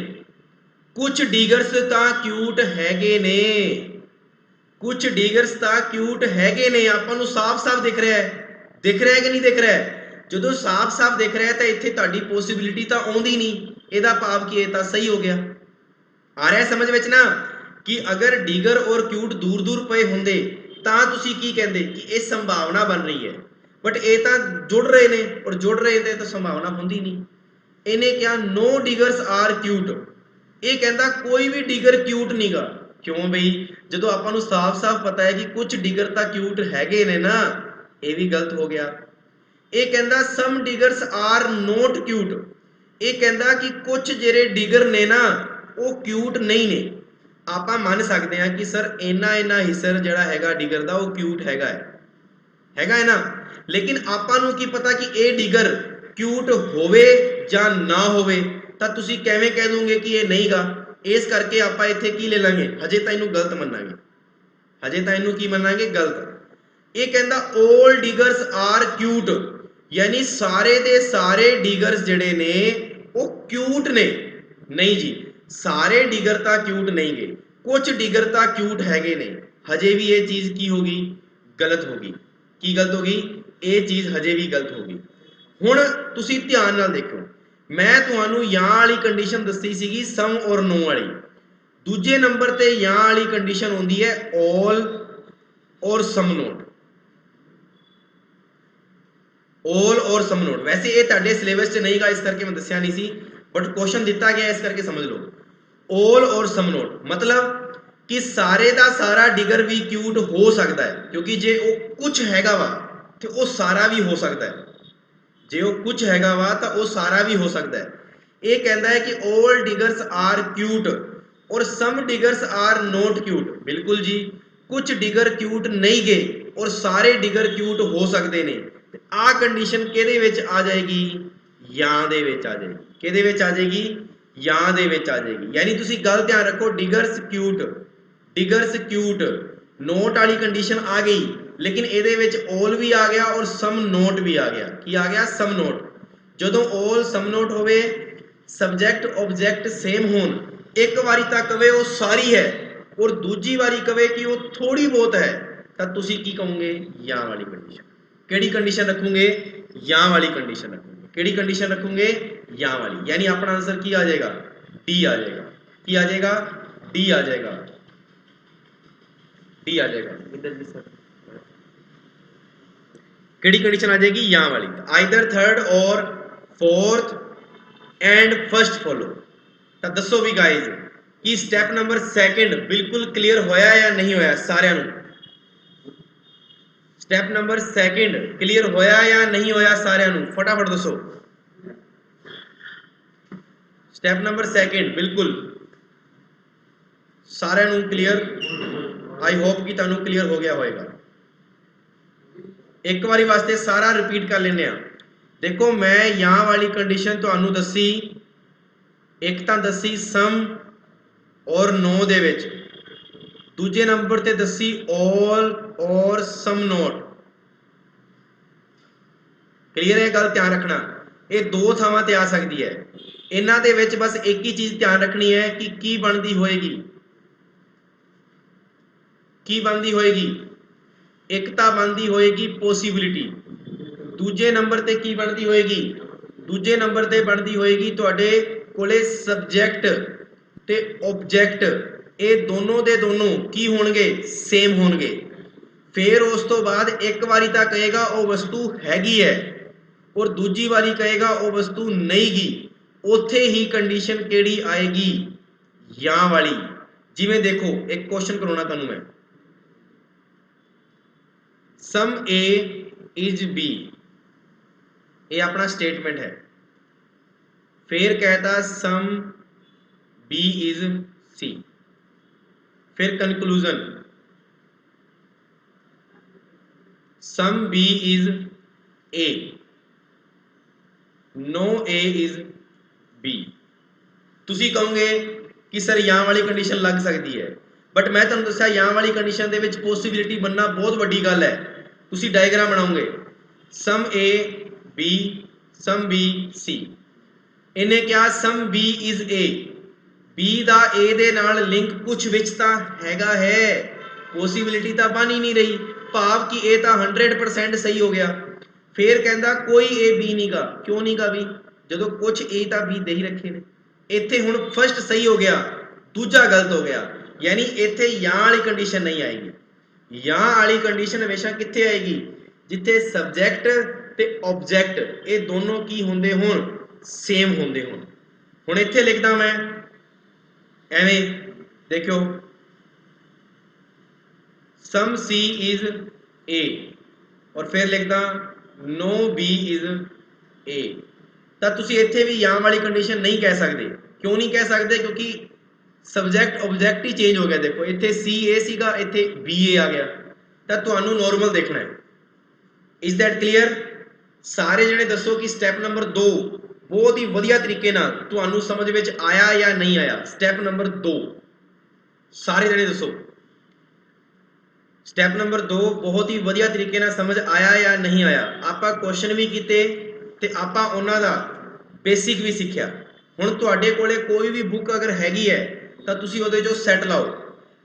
कुछ डिगर्स तां क्यूट हैगे ने, कुछ डिगर्स तां क्यूट हैगे ने, आपां नूं साफ साफ दिख रहा है, दिख रहा है कि नहीं दिख रहा है? ਜਦੋਂ ਸਾਫ਼ ਸਾਫ਼ ਦਿਖ ਰਿਹਾ ਤਾਂ ਇੱਥੇ ਤੁਹਾਡੀ ਪੋਸੀਬਿਲਿਟੀ ਤਾਂ ਆਉਂਦੀ ਨਹੀਂ, ਇਹਦਾ ਭਾਵ ਕੀ ਇਹ ਤਾਂ ਸਹੀ ਹੋ ਗਿਆ। ਆ ਰਿਹਾ ਸਮਝ ਵਿੱਚ ਨਾ ਕਿ ਅਗਰ ਡੀਗਰ ਔਰ ਕਿਊਟ ਦੂਰ ਦੂਰ ਪਏ ਹੁੰਦੇ ਤਾਂ ਤੁਸੀਂ ਕੀ ਕਹਿੰਦੇ ਕਿ ਇਹ ਸੰਭਾਵਨਾ ਬਣ ਰਹੀ ਹੈ, ਬਟ ਇਹ ਤਾਂ ਜੁੜ ਰਹੇ ਨੇ ਔਰ ਜੁੜ ਰਹੇ ਤੇ ਤਾਂ ਸੰਭਾਵਨਾ ਹੁੰਦੀ ਨਹੀਂ। ਇਹਨੇ ਕਿਹਾ ਨੋ ਡੀਗਰਸ ਆਰ ਕਿਊਟ, ਇਹ ਕਹਿੰਦਾ ਕੋਈ ਵੀ ਡੀਗਰ ਕਿਊਟ ਨਹੀਂਗਾ। ਕਿਉਂ ਬਈ, ਜਦੋਂ ਆਪਾਂ ਨੂੰ ਸਾਫ਼ ਸਾਫ਼ ਪਤਾ ਹੈ ਕਿ ਕੁਝ ਡੀਗਰ ਤਾਂ ਕਿਊਟ ਹੈਗੇ ਨੇ ਨਾ, ਇਹ ਵੀ ਗਲਤ ਹੋ ਗਿਆ। ਇਹ ਕਹਿੰਦਾ ਸਮ ਡਿਗਰਸ ਆਰ ਨੋਟ ਕਿਊਟ, ਇਹ ਕਹਿੰਦਾ ਕਿ ਕੁਝ ਜਿਹੜੇ ਡਿਗਰ ਨੇ ਨਾ ਉਹ ਕਿਊਟ ਨਹੀਂ ਨੇ। ਆਪਾਂ ਮੰਨ ਸਕਦੇ ਹਾਂ ਕਿ ਸਰ ਇੰਨਾ ਹਿੱਸਾ ਜਿਹੜਾ ਹੈਗਾ ਡਿਗਰ ਦਾ ਉਹ ਕਿਊਟ ਹੈਗਾ ਹੈ ਨਾ, ਲੇਕਿਨ ਆਪਾਂ ਨੂੰ ਕੀ ਪਤਾ ਕਿ ਇਹ ਡਿਗਰ ਕਿਊਟ ਹੋਵੇ ਜਾਂ ਨਾ ਹੋਵੇ, ਤਾਂ ਤੁਸੀਂ ਕਿਵੇਂ ਕਹਿ ਦੋਗੇ ਕਿ ਇਹ ਨਹੀਂਗਾ। ਇਸ ਕਰਕੇ ਆਪਾਂ ਇੱਥੇ ਕੀ ਲੈ ਲਾਂਗੇ, ਹਜੇ ਤਾਂ ਇਹਨੂੰ ਗਲਤ ਮੰਨਾਂਗੇ, ਹਜੇ ਤਾਂ ਇਹਨੂੰ ਕੀ ਮੰਨਾਂਗੇ, ਗਲਤ। ਇਹ ਕਹਿੰਦਾ all diggers are cute, यानी सारे दे सारे डिगर्स जिहड़े ने वो क्यूट ने, नहीं जी, सारे डिगर तां क्यूट नहीं गए, कुछ डिगर तां क्यूट हैगे ने। हजे भी ये चीज़ की होगी, गलत होगी। की गलत होगी, ये चीज़ हजे भी गलत होगी। हुण तुसीं ध्यान नाल देखो, मैं तुहानूं यां वाली कंडीशन दस्सी सीगी सम और नो वाली, दूजे नंबर ते यां वाली कंडीशन होंदी है ऑल और सम नोट, ऑल और सम नोट। वैसे ये तुहाडे सिलेबस च नहीं गा, इस करके मैं दस्सिया नहीं सी, बट क्वेश्चन दिता गया इस करके समझ लो। ऑल और सम नोट मतलब कि सारे दा सारा डिगर भी क्यूट हो सकता है, क्योंकि जे वो कुछ हैगा वा तो वो सारा भी हो सकता है, जे वो कुछ हैगा वा तो वो सारा भी हो सकता है। ये कहता है कि ऑल डिगर्स आर क्यूट और सम डिगर्स आर नॉट क्यूट। बिल्कुल जी, कुछ डिगर क्यूट नहीं गए और सारे डिगर क्यूट हो सकते हैं। आ कंडीशन किहदे विच आ जाएगी, यां दे विच आ जाएगी। किहदे विच आ जाएगी, यां दे विच आ जाएगी। यानी तुसीं गल ध्यान रखो, डिगर्स क्यूट नोट वाली कंडीशन आ गई, लेकिन इहदे विच ऑल भी आ गया और सम नोट भी आ गया। की आ गया, सम नोट। जदों ऑल सम नोट होवे, सबजैक्ट ऑब्जैक्ट सेम होण, एक वारी तां कवे वो सारी है और दूजी वारी कवे कि वो थोड़ी बहुत है, तां तुसीं की कहोगे, यां वाली कंडीशन। ਕਿਹੜੀ कंडीशन रखोगे, यां वाली कंडीशन रखोगे। ਕਿਹੜੀ ਕੰਡੀਸ਼ਨ ਰੱਖੋਗੇ? ਜਾਂ ਵਾਲੀ। यानी अपना आंसर की आ जाएगा? डी आ जाएगा। की आ जाएगा? डी आ जाएगा। डी आ जाएगा। इधर जी सर किहड़ी कंडीशन आ जाएगी? या वाली। आइदर थर्ड और फोर्थ एंड फर्स्ट फॉलो। तो दसो भी गाइज कि स्टैप नंबर सैकेंड बिल्कुल क्लियर होया या नहीं होया सारिਆਂ ਨੂੰ? स्टैप नंबर सैकेंड क्लियर होया या नहीं होया सारिਆਂ ਨੂੰ? फटाफट दसो। स्टैप नंबर सैकेंड बिल्कुल सारिਆਂ ਨੂੰ क्लियर? आई होप कि ਤੁਹਾਨੂੰ क्लियर हो गया होएगा। एक बारी वास्ते सारा रिपीट कर लेने। देखो मैं यहाँ वाली कंडीशन ਤੁਹਾਨੂੰ दसी, एक तो दसी सम और नो दे विच, दूजे नंबर ते दसी ऑल और सम नॉट। क्लियर है गल? ध्यान रखना ये दो थावां ते आ सकती है। इन्हां दे विच बस एक ही चीज ध्यान रखनी है कि की बनती होएगी, की बनती होएगी? एक तो बनती होएगी पॉसिबिलिटी, दूजे नंबर ते की बनती होएगी? दूजे नंबर ते बनती होएगी तुहाडे कोले सब्जैक्ट ते ऑब्जैक्ट, ये दोनों दे दोनों की होणगे? सेम होणगे। फिर उस तो बाद एक बारी तो कहेगा वो वस्तु हैगी है और दूजी बारी कहेगा वो वस्तु नहीं गी। उत्थे ही कंडीशन केड़ी आएगी? या वाली। जिवें देखो एक क्वेश्चन कराउणा तुहानूं मैं, सम ए इज बी, ये अपना स्टेटमेंट है। फिर कहता सम बी इज सी। फिर conclusion some B is A, no A is B. तुसी कहोगे कि सर यहाँ वाली कंडीशन लग सकती है, बट मैं तुहानूं दस्सिया यहाँ वाली कंडीशन दे विच पॉसिबिलिटी बनना बहुत वड्डी गल है। तुसी डायग्राम बनाओगे सम A B, some B C. इन्हें क्या some B is A, B दा ए दे नाल लिंक कुछ विच तां हैगा है, पॉसिबिलिटी तां बन ही नहीं रही, भाव कि ए तां 100% सही हो गया। फिर कहंदा कोई ए बी नहीं गा। क्यों नहीं गा भी? जदों कुछ ए तां बी दे ही रखे ने। इत्थे हुण फर्स्ट सही हो गया, दूजा गलत हो गया, यानी इत्थे या वाली कंडीशन नहीं आएगी। या वाली कंडीशन हमेशा कित्थे आएगी? जिथे सब्जैक्ट ते ऑब्जैक्ट ये दोनों की होंदे होण? सेम होंदे होण। हुण इत्थे लिखदा मैं एवें, देखो सम सी इज ए और फिर लिखदा नो बी इज ए। तो तुसी इत्थे भी या वाली कंडीशन नहीं कह सकते। क्यों नहीं कह सकते? क्योंकि सब्जैक्ट ऑब्जैक्ट ही चेंज हो गया। देखो इत्थे सी ए सीगा, इत्थे बी ए आ गया। तो तुहानूं नॉर्मल देखना है। Is that clear? सारे जने दसो कि स्टैप नंबर 2 बहुत ही वधिया तरीके नाल तुहानूं समझ विच आया या नहीं आया? स्टैप नंबर 2 सारे जने दसो, स्टैप नंबर 2 बहुत ही वधिया तरीके नाल समझ आया या नहीं आया? आपां क्वेश्चन भी कीते ते आपां उन्हां दा बेसिक भी सीखिया। हुण तुहाडे कोले कोई भी बुक अगर हैगी है तो तुसी उहदे चों सैट लाओ।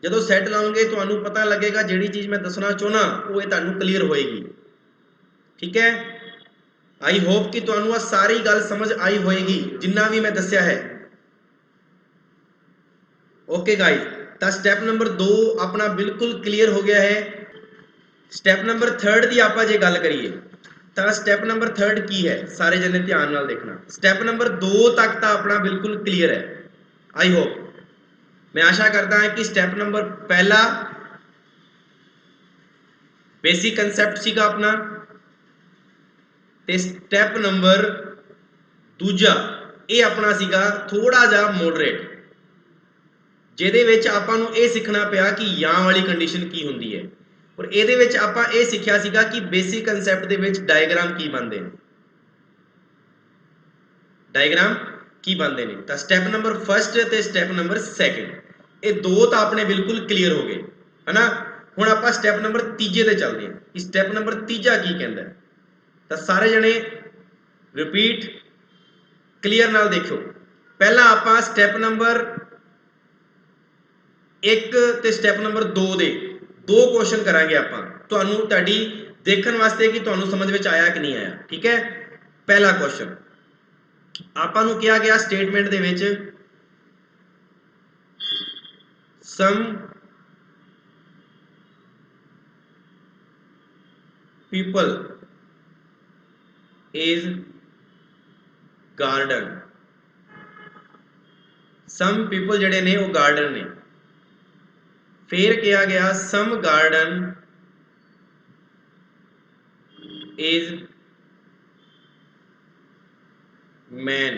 जदों सैट लाओगे तुहानूं पता लगेगा जिहड़ी चीज़ मैं दसना चाहुंदा वो तुहानूं क्लीयर होएगी। ठीक है? आई होप कि तुहानूं आ सारी गल समझ आई होएगी जिन्ना भी मैं दस्सिया है। ओके गाइस, तो स्टैप नंबर 2 अपना बिल्कुल क्लीयर हो गया है। स्टैप नंबर 3 की आपां जे गल करिए तो स्टैप नंबर 3 की है? सारे जने ध्यान नाल देखना। स्टैप नंबर 2 तक तो अपना बिल्कुल क्लीयर है। आई होप, मैं आशा करता है कि स्टैप नंबर पहला बेसिक कंसैप्ट सीगा अपना, ते स्टैप नंबर दूजा ये अपना सीगा थोड़ा जा मॉडरेट, जिहदे विच आपां नूं ये सीखना पिया कि या वाली कंडीशन की हुंदी है। और इहदे विच आपां ये सीखिया सीगा कि बेसिक कंसैप्ट दे विच डायग्राम की बनदे ने, डायग्राम की बनते हैं। तो स्टैप नंबर 1 ते स्टैप नंबर 2 ये दो तो अपने बिल्कुल क्लीयर हो गए है ना। हुण आपां स्टैप नंबर 3 ते चलते हैं कि स्टैप नंबर 3 की कहता है। तो सारे जने रिपीट क्लीयर नाल देखो। पहला आपां स्टैप नंबर 1 ते स्टैप नंबर 2 दे दो क्वेश्चन करांगे आपां, तुहानूं तुहाडी देखण वास्ते कि तुहानूं समझ विच आया कि नहीं आया। ठीक है? पहला क्वेश्चन ਆਪਾਂ ਨੂੰ ਕਿਹਾ ਗਿਆ ਸਟੇਟਮੈਂਟ ਦੇ ਵਿੱਚ some people is garden, some people ਜਿਹੜੇ ਨੇ ਉਹ ਗਾਰਡਨ ਨੇ। ਫਿਰ ਕਿਹਾ ਗਿਆ some garden is man,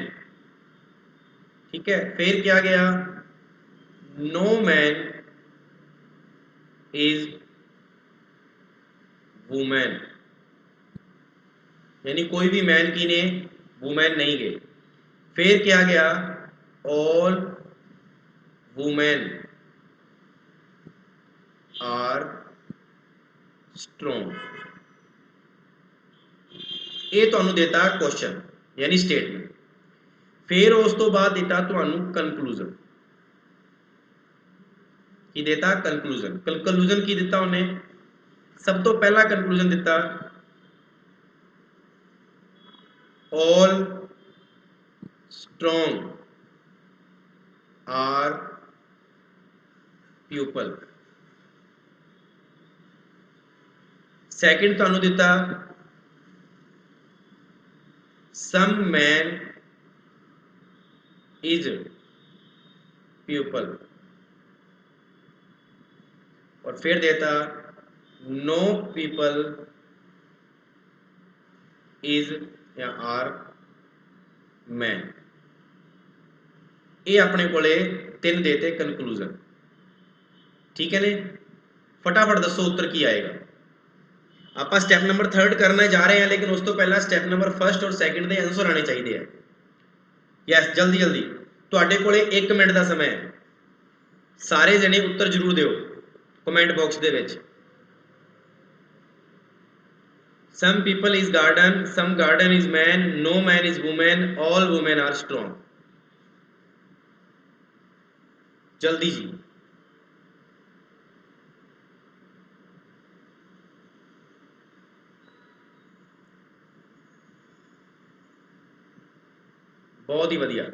ठीक है। फिर क्या गया no man is woman, यानी कोई भी मैन की ने वुमेन नहीं गए। फिर क्या गया all women are strong, ये ਤੁਹਾਨੂੰ देता क्वेश्चन यानी स्टेटमेंट। फिर उस तो बाद दिता ਤੁਹਾਨੂੰ कंक्लूजन, की देता कंक्लूजन। कंक्लूजन की दिता उन्हें सब तो पहला कंक्लूजन दिता all strong are people. Second ਤੁਹਾਨੂੰ दिता some man is pupil, और फिर देता no people is या are man। ये अपने कोले तीन देते कंक्लूजन, ठीक है ने। फटाफट दसो उत्तर की आएगा। आप स्टैप नंबर 3 करने जा रहे हैं, लेकिन उस तो पहला स्टैप नंबर 1 और 2 के आंसर आने चाहिए। यस जल्दी जल्दी, तुहाडे कोले 1 मिनट का समय है। सारे जने उत्तर जरूर दिओ comment box they which. Some people is garden, some garden is man, no man is woman, all women are strong। जल्दी जी। बहुत ही बढ़िया।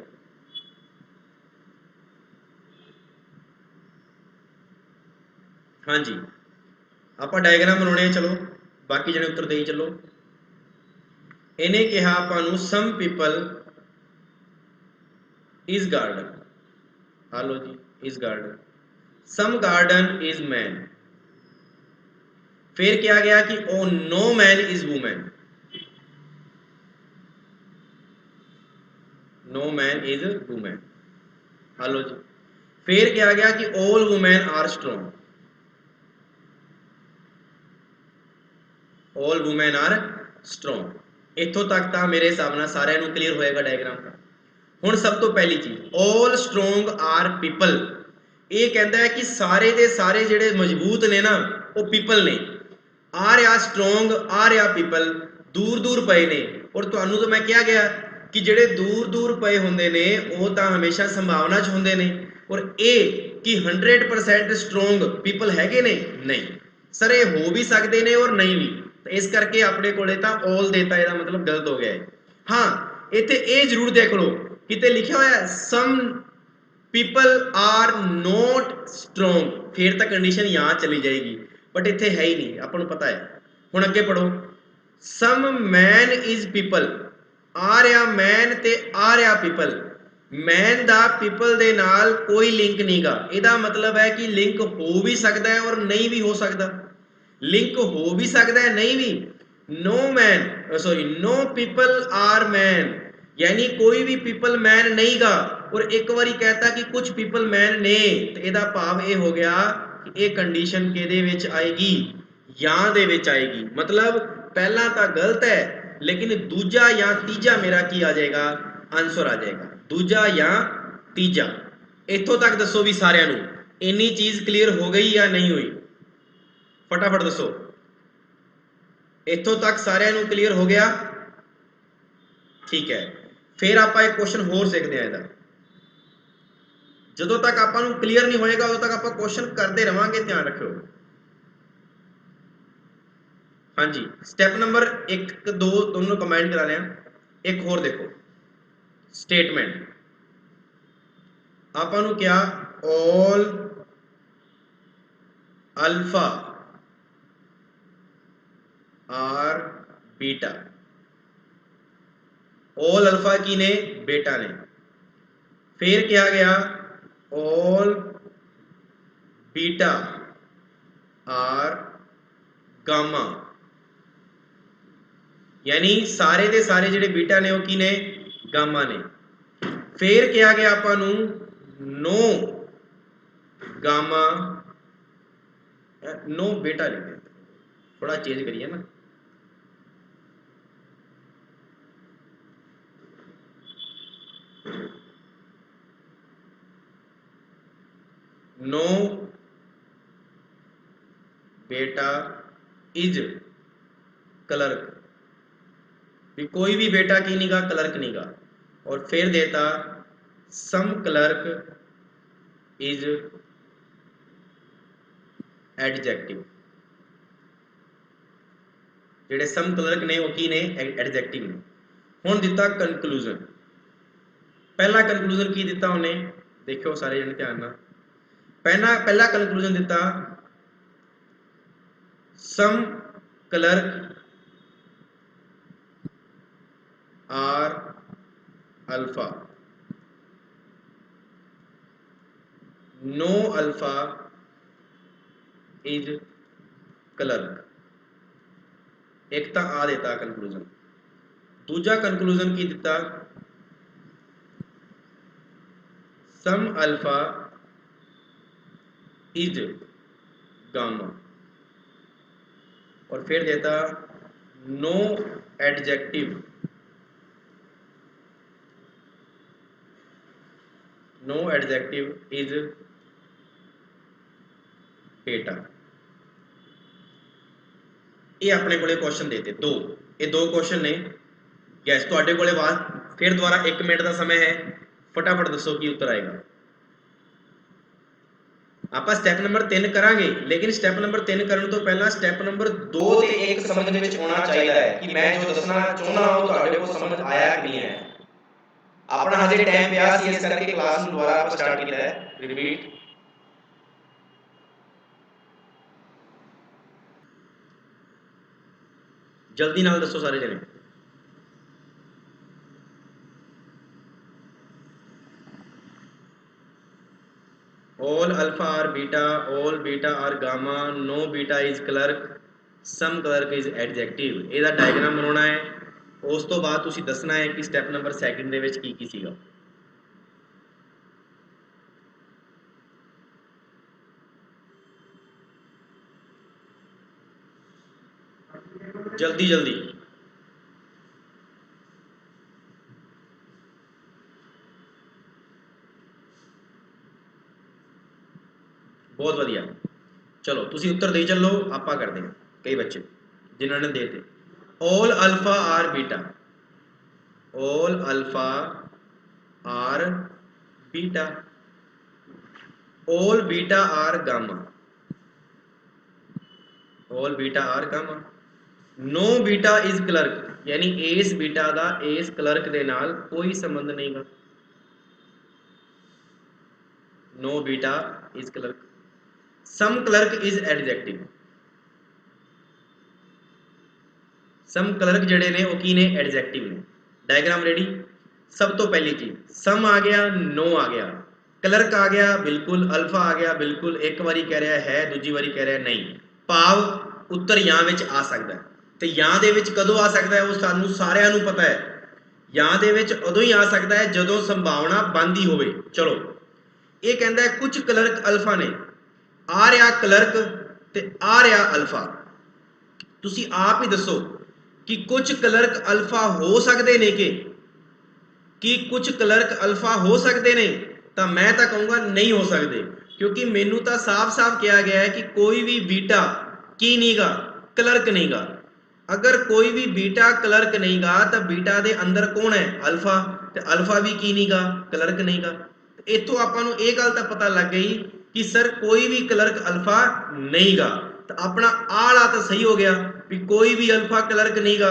हाँ जी, आप डायग्राम बनाने, चलो बाकी जने उत्तर दे चलो। इन्हें कहा आपां some people is garden, hello जी is garden, some garden is man. फिर क्या गया कि ओ no man is women, no man is women, hello जी। फिर क्या गया कि all women are strong, all women are strong. इत्थों तक तो मेरे हिसाब नाल सारिਆਂ ਨੂੰ क्लीयर होएगा डायग्राम का। हुण सब तो पहली चीज ऑल स्ट्रॉन्ग आर पीपल, ये कहता है कि सारे दे सारे जिहड़े मजबूत ने ना वो पीपल ने। आ रहा स्ट्रॉन्ग आ रहा पीपल दूर दूर पए ने, और तुहानू तो मैं कहा गया कि जिहड़े दूर दूर पए हुंदे ने वो तो हमेशा संभावना च हुंदे ने, और ये कि 100% स्ट्रॉन्ग पीपल हैगे ने नहीं सर, ये हो भी सकते ने और नहीं भी। तो इस करके अपने कोले तो ऑल देता, ਇਹਦਾ मतलब गलत हो गया है। हाँ इत्थे ये जरूर देख लो किते लिखा होया some people are not strong, फिर तो कंडीशन यहाँ चली जाएगी, बट इत्थे है ही नहीं, आपको पता है। हुण अगे पढ़ो सम मैन इज पीपल, आ रहा मैन ते आ रहा पीपल, मैन दा पीपल दे नाल कोई लिंक नहीं गा। ਇਹਦਾ मतलब है कि लिंक हो भी सकता है और नहीं भी हो सकता, लिंक हो भी सकता है नहीं भी। No man sorry no people are man, यानी कोई भी पीपल मैन नहीं गा। और एक बारी कहता कि कुछ पीपल मैन ने, तो ਇਹਦਾ ਭਾਵ ਇਹ हो गया कि ये कंडीशन किहदे विच आएगी, या दे विच आएगी। मतलब पहला तो गलत है, लेकिन दूजा या तीजा मेरा की आ जाएगा, आंसर आ जाएगा दूजा या तीजा। इत्थों तक दसो भी सारिਆਂ ਨੂੰ इन्नी चीज क्लीयर हो गई या नहीं हुई, फटाफट दसो। इत्थों तक सारिਆਂ ਨੂੰ क्लीयर हो गया, ठीक है। फिर आप एक क्वेश्चन होर सीखते हैं। ਇਹਦਾ ਜਦੋਂ तक ਆਪਾਂ ਨੂੰ क्लीयर नहीं होएगा उदों तक आप क्वेश्चन करते रहांगे, ध्यान रखियो। हाँ जी स्टैप नंबर 1 2 दोनों कमेंट करा लिया। एक होर देखो ਸਟੇਟਮੈਂਟ ਆਪਾਂ ਨੂੰ ਕਿਹਾ all alpha are beta, all alpha ਕੀ ਨੇ ਬੇਟਾ ਨੇ। ਫਿਰ ਕਿਹਾ ਗਿਆ all beta are gamma, यानी सारे ਦੇ ਸਾਰੇ ਜਿਹੜੇ ਬੀਟਾ ਨੇ ਉਹ ਕੀ ਨੇ ਗਾਮਾ ਨੇ। ਫਿਰ ਕਿਹਾ ਗਿਆ ਆਪਾਂ ਨੂੰ नो गामा नो बेटा लिखे, थोड़ा चेंज करिए ना, नो बेटा इज क्लर्क, भी कोई भी बेटा की नहीं गा क्लर्क नहीं गा। और फिर देता सम क्लर्क इज एडजेक्टिव, ਜਿਹੜੇ ਸਮ ਕਲਰਕ ਨੇ ਉਹ ਕੀ ਨੇ ਐਡਜੈਕਟਿਵ ਨੇ। ਹੁਣ ਦਿੱਤਾ ਕਨਕਲੂਜਨ। ਪਹਿਲਾ ਕਨਕਲੂਜਨ ਕੀ ਦਿੱਤਾ ਉਹਨੇ, ਦੇਖਿਓ ਸਾਰੇ ਜਣੇ ਧਿਆਨ ਨਾਲ। ਪਹਿਲਾ ਕਨਕਲੂਜਨ ਦਿੱਤਾ some clerk are alpha, no alpha is clerk. एक तो आ देता कंक्लूजन। दूजा कंक्लूजन की दिता सम अल्फा इज गामा, और फिर देता no adjective, no adjective is beta. ये अपने को क्वेश्चन देते दो, ये दो क्वेश्चन ने। गैस तुहाडे कोले बाद फिर दोबारा 1 मिनट का समय है, फटाफट दसो की उत्तर आएगा। आप स्टैप नंबर 3 करांगे, लेकिन स्टैप नंबर 3 करने तो पहला स्टैप नंबर 2 ते 1 समझ विच होना चाहिए है कि मैं जो दसना चाहना वो तुहाडे को समझ आया कि नहीं है। अपना हजे टाइम पिया सी, इस करके क्लास ਨੂੰ ਦੁਬਾਰਾ ਆਪਾਂ ਸਟਾर्ट ਕੀਤਾ है। रिपीट जल्दी नाल दसो सारे जने। all alpha are beta, all beta are gamma, no beta is clerk, some clerk is adjective। ਇਹਦਾ ਡਾਇਗਰਾਮ ਬਣਾਉਣਾ ਹੈ। ਉਸ ਤੋਂ ਬਾਅਦ ਤੁਸੀਂ ਦੱਸਣਾ ਹੈ ਕਿ ਸਟੈਪ ਨੰਬਰ 2 ਦੇ ਵਿੱਚ ਕੀ ਸੀਗਾ। जल्दी जल्दी बहुत वधिया। चलो तुसी उत्तर दे चलो, आपा करते हैं। कई बच्चे जिन्होंने देते all alpha are beta, all alpha are beta, all beta are gamma, all beta are gamma, no beta is clerk, यानी इस बीटा का इस क्लर्क के नाल कोई संबंध नहीं गा। No beta is clerk, some clerk is adjective, some clerk जड़े ने वो की ने एडजेक्टिव ने। Diagram ready. सब तो पहली चीज सम आ गया, नो आ गया, क्लर्क आ गया बिल्कुल, अल्फा आ गया बिल्कुल। एक बारी कह रहा है, दूजी बारी कह रहा है नहीं। भाव उत्तर या विच आ सकता है, तो या दे विच कदों आ सकता है वो सानू सारिਆਂ ਨੂੰ पता है। या दे विच उदों ही आ सकता है जदों संभावना बनती होवे। चलो ये कहता है कुछ क्लर्क अल्फा ने, आ रहा क्लर्क ते आ रहा अल्फा। तुसी आप ही दसो कि कुछ क्लर्क अल्फा हो सकते ने कि कुछ क्लर्क अल्फा हो सकते ने? तो मैं तो कहूँगा नहीं हो सकते, क्योंकि मैनू तो साफ साफ कहा गया है कि कोई भी बीटा की नहीं गा क्लर्क नहीं गा। अगर कोई भी बीटा क्लर्क नहीं गा तो बीटा दे अंदर कौन है? अल्फा। तो अल्फा भी की नहीं गा क्लर्क नहीं गा। इतों आपां नूं ये गल तो पता लग गई कि सर कोई भी क्लर्क अल्फा नहीं गा। तो अपना आला तो सही हो गया भी कोई भी अल्फा क्लर्क नहीं गा,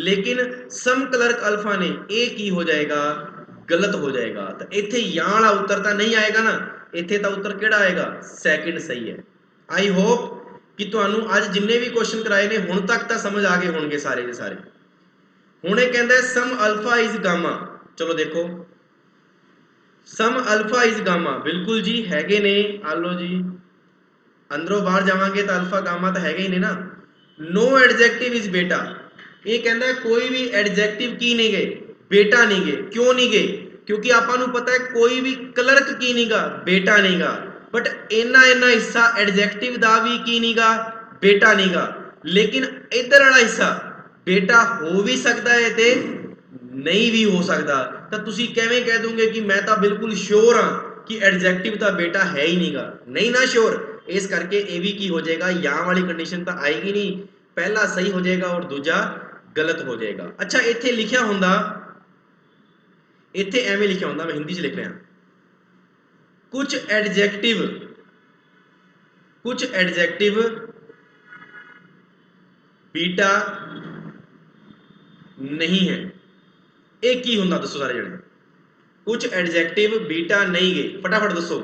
लेकिन सम क्लर्क अल्फा ने ये की हो जाएगा गलत हो जाएगा। तो इत्थे या वाला उत्तर तो नहीं आएगा ना, इत्थे तो उत्तर किहड़ा आएगा, सैकेंड सही है। आई होप कि तुहानू अज जिन्ने भी क्वेश्चन कराए ने हुण तक तो समझ आ गए होंगे सारे के सारे। हुण ये कहंदा है सम अल्फा इज गामा, चलो देखो सम अल्फा इज गामा, बिल्कुल जी हैगे ने, आलो जी अंदरों बाहर जावांगे तो अल्फा गामा तो हैगे ही ने ना। नो एडजेक्टिव इज बेटा, ये कहता है कोई भी एडजेक्टिव की नहीं गए, बेटा नहीं गए। क्यों नहीं गए, क्योंकि आपां पता है कोई भी क्लर्क की नहीं गा, बेटा नहीं गा। बट इन्ना इन्ना हिस्सा एडजेक्टिव का भी की नहीं गा, बेटा नहीं गा। लेकिन इधर वाला हिस्सा बेटा हो भी सकता है ते नहीं भी हो सकता। तो तुसी किवें कह दोगे कि मैं तो बिल्कुल श्योर हाँ कि एडजेक्टिव का बेटा है ही नहीं गा, नहीं ना श्योर। इस करके ये भी की हो जाएगा, या वाली कंडीशन तो आएगी नहीं, पहला सही हो जाएगा और दूजा गलत हो जाएगा। अच्छा इत्थे लिखिया हुंदा, इत्थे एवें लिखिया हुंदा, मैं हिंदी च लिख रहा, कुछ एडजेक्टिव बीटा नहीं है। एक की हुंदा दसो सारे जने, कुछ एडजेक्टिव बीटा नहीं गए, फटाफट दसो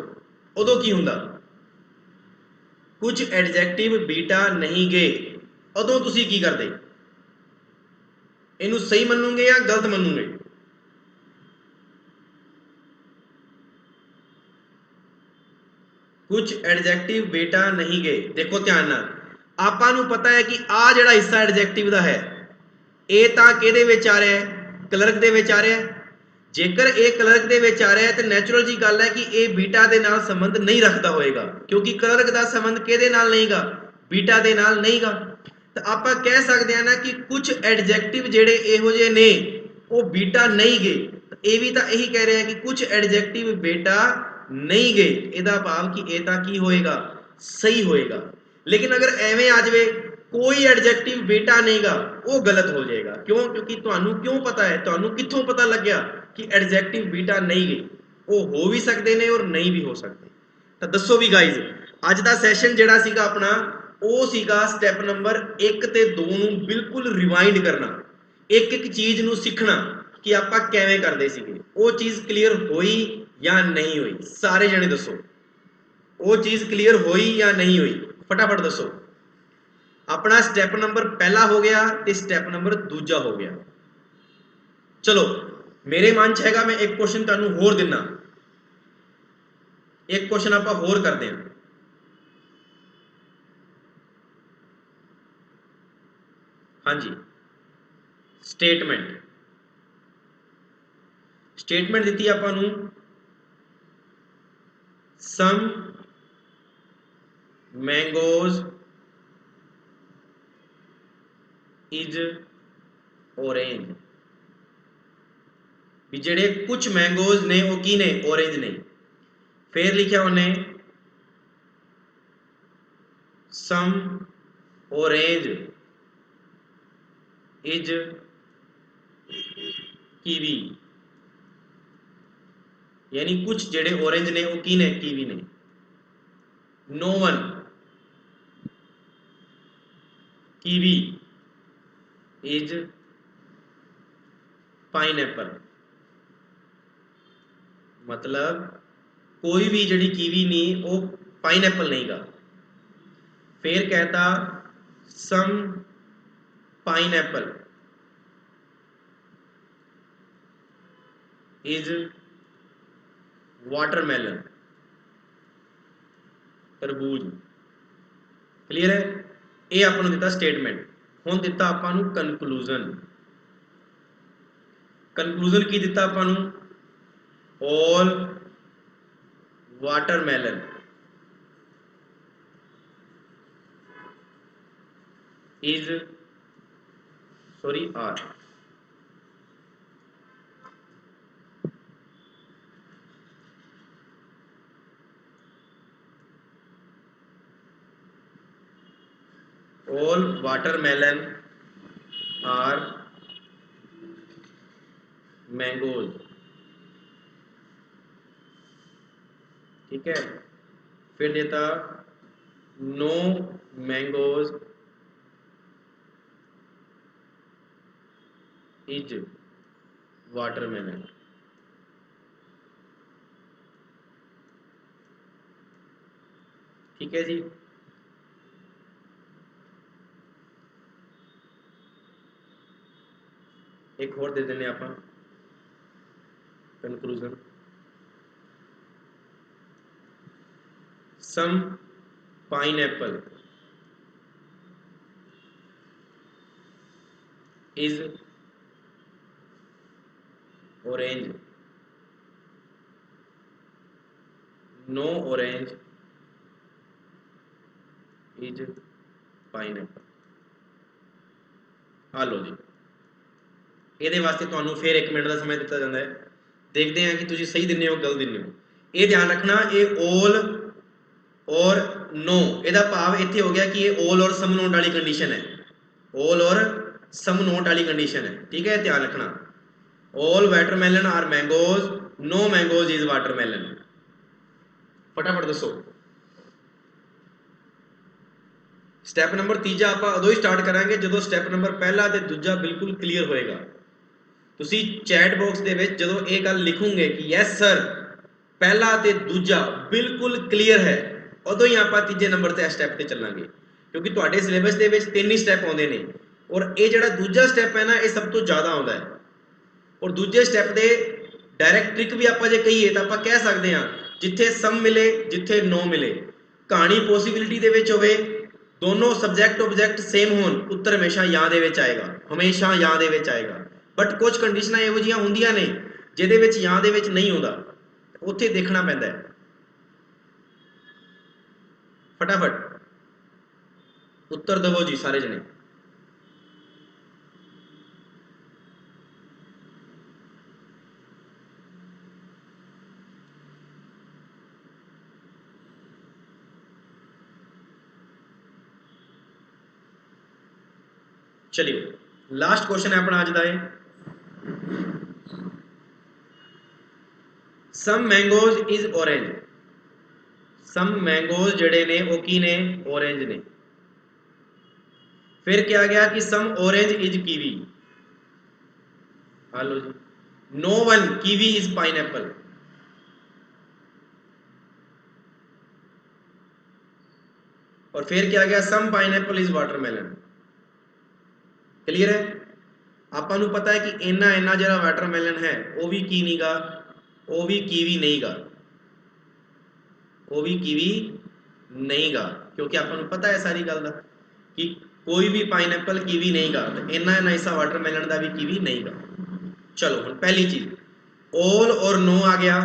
उदों की हुंदा, कुछ एडजेक्टिव बीटा नहीं गए उदों तुसी की करदे, इनू सही मनोगे या गलत मनोगे। कुछ एडजेक्टिव बेटा नहीं गए, देखो ध्यान नाल आपां नू पता है कि आ जिहड़ा हिस्सा एडजेक्टिव दा है ये तां किहदे विच आ रहा है, क्लर्क दे विच आ रहा है। जेकर ये क्लर्क दे विच आ रहा है तो नैचुरल जी गल है कि ये बीटा दे नाल संबंध नहीं रखता होएगा, क्योंकि क्लर्क दा संबंध किहदे नाल नहीं गा, बीटा दे नाल नहीं गा। तो आपां कह सकते हैं ना कि कुछ एडजेक्टिव जिहड़े इहो जिहे ने वो बीटा नहीं गए। ये भी तो यही कह रहे हैं कि कुछ एडजेक्टिव बेटा नहीं गए, ਇਹਦਾ भाव कि ਇਹ ਤਾਂ ਕੀ ਹੋਏਗਾ, सही होएगा। लेकिन अगर एवें आ जाए कोई एडजेक्टिव बेटा नहीं गा, वो गलत हो जाएगा। क्यों, क्योंकि तुहानू क्यों पता है, तुहानू कित्थों पता लग गया कि एडजेक्टिव बेटा नहीं गए, वो हो भी सकते हैं और नहीं भी हो सकते। तो दसो भी गाइज अज का सैशन जिहड़ा सीगा अपना वो सीगा स्टैप नंबर 1 ते 2 नू बिल्कुल रिवाइंड करना, एक एक चीज़ नू सीखना कि आपां किवें करदे सीगे। वो चीज़ क्लीयर होई या नहीं हुई, सारे जने दसो वो चीज़ क्लीयर हुई या नहीं हुई, फटाफट दसो। अपना स्टैप नंबर पहला हो गया तो स्टैप नंबर दूजा हो गया। चलो मेरे मन च हैगा, मैं एक क्वेश्चन तुहानू होर दिना, एक क्वेश्चन आपां होर करते हैं। हाँ जी, स्टेटमेंट स्टेटमेंट दी आपां नू सम मैंगोज इज ऑरेंज, भी जेडे कुछ मैंगोज ने वो की ने, ऑरेंज ने। फिर लिखा उन्हें सम ऑरेंज इज कीवी, यानी कुछ जेडे ऑरेंज ने वो की ने, कीवी ने। No one kiwi is pineapple, मतलब कोई भी जड़ी कीवी नहीं वो पाइनएप्पल नहीं गा। फिर कहता सम पाइनएप्पल इज वाटरमेलन, तरबूज। क्लीयर है, ये आपको दिता स्टेटमेंट। हुण दिता आपां कनक्लूजन, कनक्लूजन की दिता आपां all watermelon is sorry are, all watermelon are mangoes. ठीक है, फिर देता नो मैंगोज इज वाटरमेलन। ठीक है जी। एक और दे देने आप conclusion. Some pineapple is orange, no orange is pineapple. आ लो जी, ਇਹਦੇ ਵਾਸਤੇ ਤੁਹਾਨੂੰ ਫਿਰ 1 ਮਿੰਟ ਦਾ ਸਮਾਂ ਦਿੱਤਾ ਜਾਂਦਾ ਹੈ। ਦੇਖਦੇ ਹਾਂ ਕਿ ਤੁਸੀਂ ਸਹੀ ਦਿੰਦੇ ਹੋ ਗਲਤ ਦਿੰਦੇ ਹੋ। ਇਹ ਧਿਆਨ ਰੱਖਣਾ, ਇਹ 올 ਔਰ ਨੋ, ਇਹਦਾ ਭਾਵ ਇੱਥੇ ਹੋ ਗਿਆ ਕਿ ਇਹ 올 ਔਰ ਸਮ ਨੋਟ ਵਾਲੀ ਕੰਡੀਸ਼ਨ ਹੈ, 올 ਔਰ ਸਮ ਨੋਟ ਵਾਲੀ ਕੰਡੀਸ਼ਨ ਹੈ। ਠੀਕ ਹੈ, ਧਿਆਨ ਰੱਖਣਾ। all watermelon are mangoes, no mangoes is watermelon। फटाफट दसो। स्टैप नंबर तीजा आप उदों ही स्टार्ट करांगे जो स्टैप नंबर पहला ते दूजा बिल्कुल क्लीयर होएगा। तुसी चैट बॉक्स दे विच जदों ये गल लिखोगे कि यस सर पहला ते दूजा बिल्कुल क्लीयर है, उदों ही आप तीजे नंबर ते स्टैप ते चलांगे, क्योंकि तुहाडे सिलेबस दे विच 3 ही स्टैप आउंदे ने और ये जिहड़ा दूजा स्टैप है ना, ये सब तो ज़्यादा आउंदा है। और दूजे स्टैप दे डायरैक्ट ट्रिक भी आप जे कहीए तो आप कह सकते हैं जिथे सम मिले जिथे नो मिले, कहानी पॉसिबिलिटी दे विच होवे, दोनों सब्जैक्ट ऑब्जैक्ट सेम होन, उत्तर हमेशा या दे विच आएगा, हमेशा या दे विच आएगा। बट कुछ कंडीशनां इहो जिहियां हुंदियां ने जिहदे विच या दे विच नहीं होंदा, उत्थे देखना पैंदा है। फटाफट उत्तर दवो जी सारे जने। चलिए लास्ट क्वेश्चन है अपना अज का, some mangoes is orange. Some mangoes जड़े ने वो की ने ऑरेंज ने। फिर क्या गया कि some orange is kiwi. Hello जी, no one kiwi is pineapple. और फिर क्या गया some pineapple is watermelon. Clear है, आपको पता है कि इन्ना इन्ना जरा वाटरमेलन है वो भी की नहीं गा, वो भी कीवी नहीं गा, वो भी कीवी नहीं गा, क्योंकि आपको पता है सारी गल का कि कोई भी पाइनएप्पल कीवी नहीं गा, तो इन्ना इन्ना हिस्सा वाटरमेलन का भी कीवी नहीं गा। चलो हम पहली चीज ऑल और नो आ गया,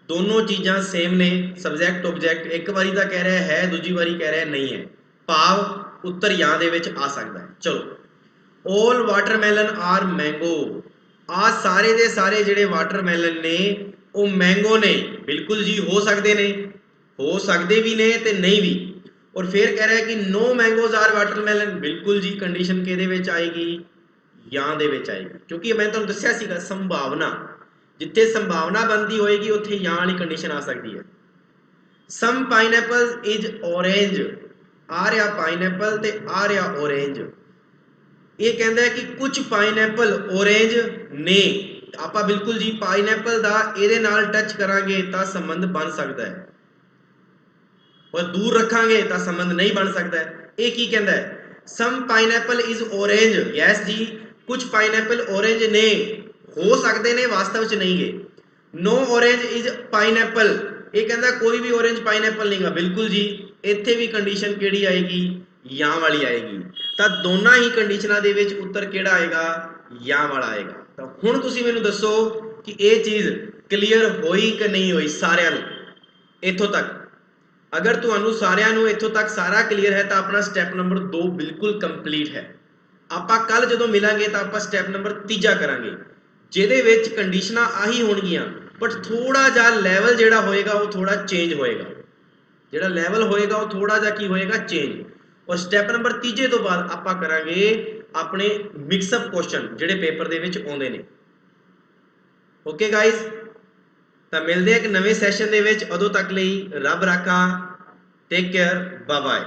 दोनों चीज़ां सेम ने, सब्जैक्ट ऑब्जैक्ट एक बारी तो कह रहा है दूजी बारी कह रहा नहीं है, भाव उत्तर या दे विच आ सकता है। चलो ऑल वाटरमेलन आर मैंगो, आ सारे दे सारे जिहड़े वाटरमेलन ने वो मैंगो ने। बिल्कुल जी हो सकते ने, हो सकते भी ने ते नहीं भी। और फिर कह रहा है कि नो मैंगोज आर वाटरमेलन, बिल्कुल जी कंडीशन किहदे विच आएगी, या दे विच आएगी, क्योंकि मैं तुहानूं दस्सिया सीगा संभावना, जिथे संभावना बनती होएगी उत्थे या वाली कंडीशन आ सकती है। सम पाइनएप्पल इज ऑरेंज, आ रहा पाइनएप्पल ते आ रहा ऑरेंज। ये कहता है कि कुछ पाइनएप्पल ऑरेंज ने, आप बिल्कुल जी पाइनएप्पल का ये टच करांगे तो संबंध बन सकता है, और दूर रखांगे तो संबंध नहीं बन सकता है। ये की कहता है सम पाइनएप्पल इज ऑरेंज, यस जी कुछ पाइनएप्पल ऑरेंज ने, हो सकते ने वास्तव च नहीं गए। नो ऑरेंज इज पाइनएप्पल, ये कहता कोई भी ऑरेंज पाइनएप्पल नहीं गा, बिल्कुल जी इत्थे भी कंडीशन केड़ी आएगी, या वाली आएगी। तो दोनों ही कंडीशनां दे विच उत्तर केड़ा आएगा, या वाला आएगा। तो हुण तुसीं मैनूं दसो कि ये चीज़ क्लीयर होई कि नहीं होई सारिआं नूं इत्थों तक। अगर तुहानूं सारिआं नूं इत्थों तक सारा क्लीयर है तो अपना स्टैप नंबर 2 बिल्कुल कंप्लीट है। आपां कल जदों मिलांगे तो आपां स्टैप नंबर 3 करांगे, जिहदे विच कंडीशनां आही होणगीਆਂ, बट थोड़ा जा लैवल जिहड़ा होएगा वो थोड़ा चेंज होएगा, जिहड़ा लैवल होएगा वो थोड़ा जा की होएगा चेंज। और स्टैप नंबर 3 तो बाद आपां करांगे अपने मिक्सअप क्वेश्चन जिहड़े पेपर दे विच आउंदे ने। ओके गाइज, तो मिलते हैं एक नवे सैशन दे विच, उदों तक लई रब राखा, टेक केयर, बाय बाय।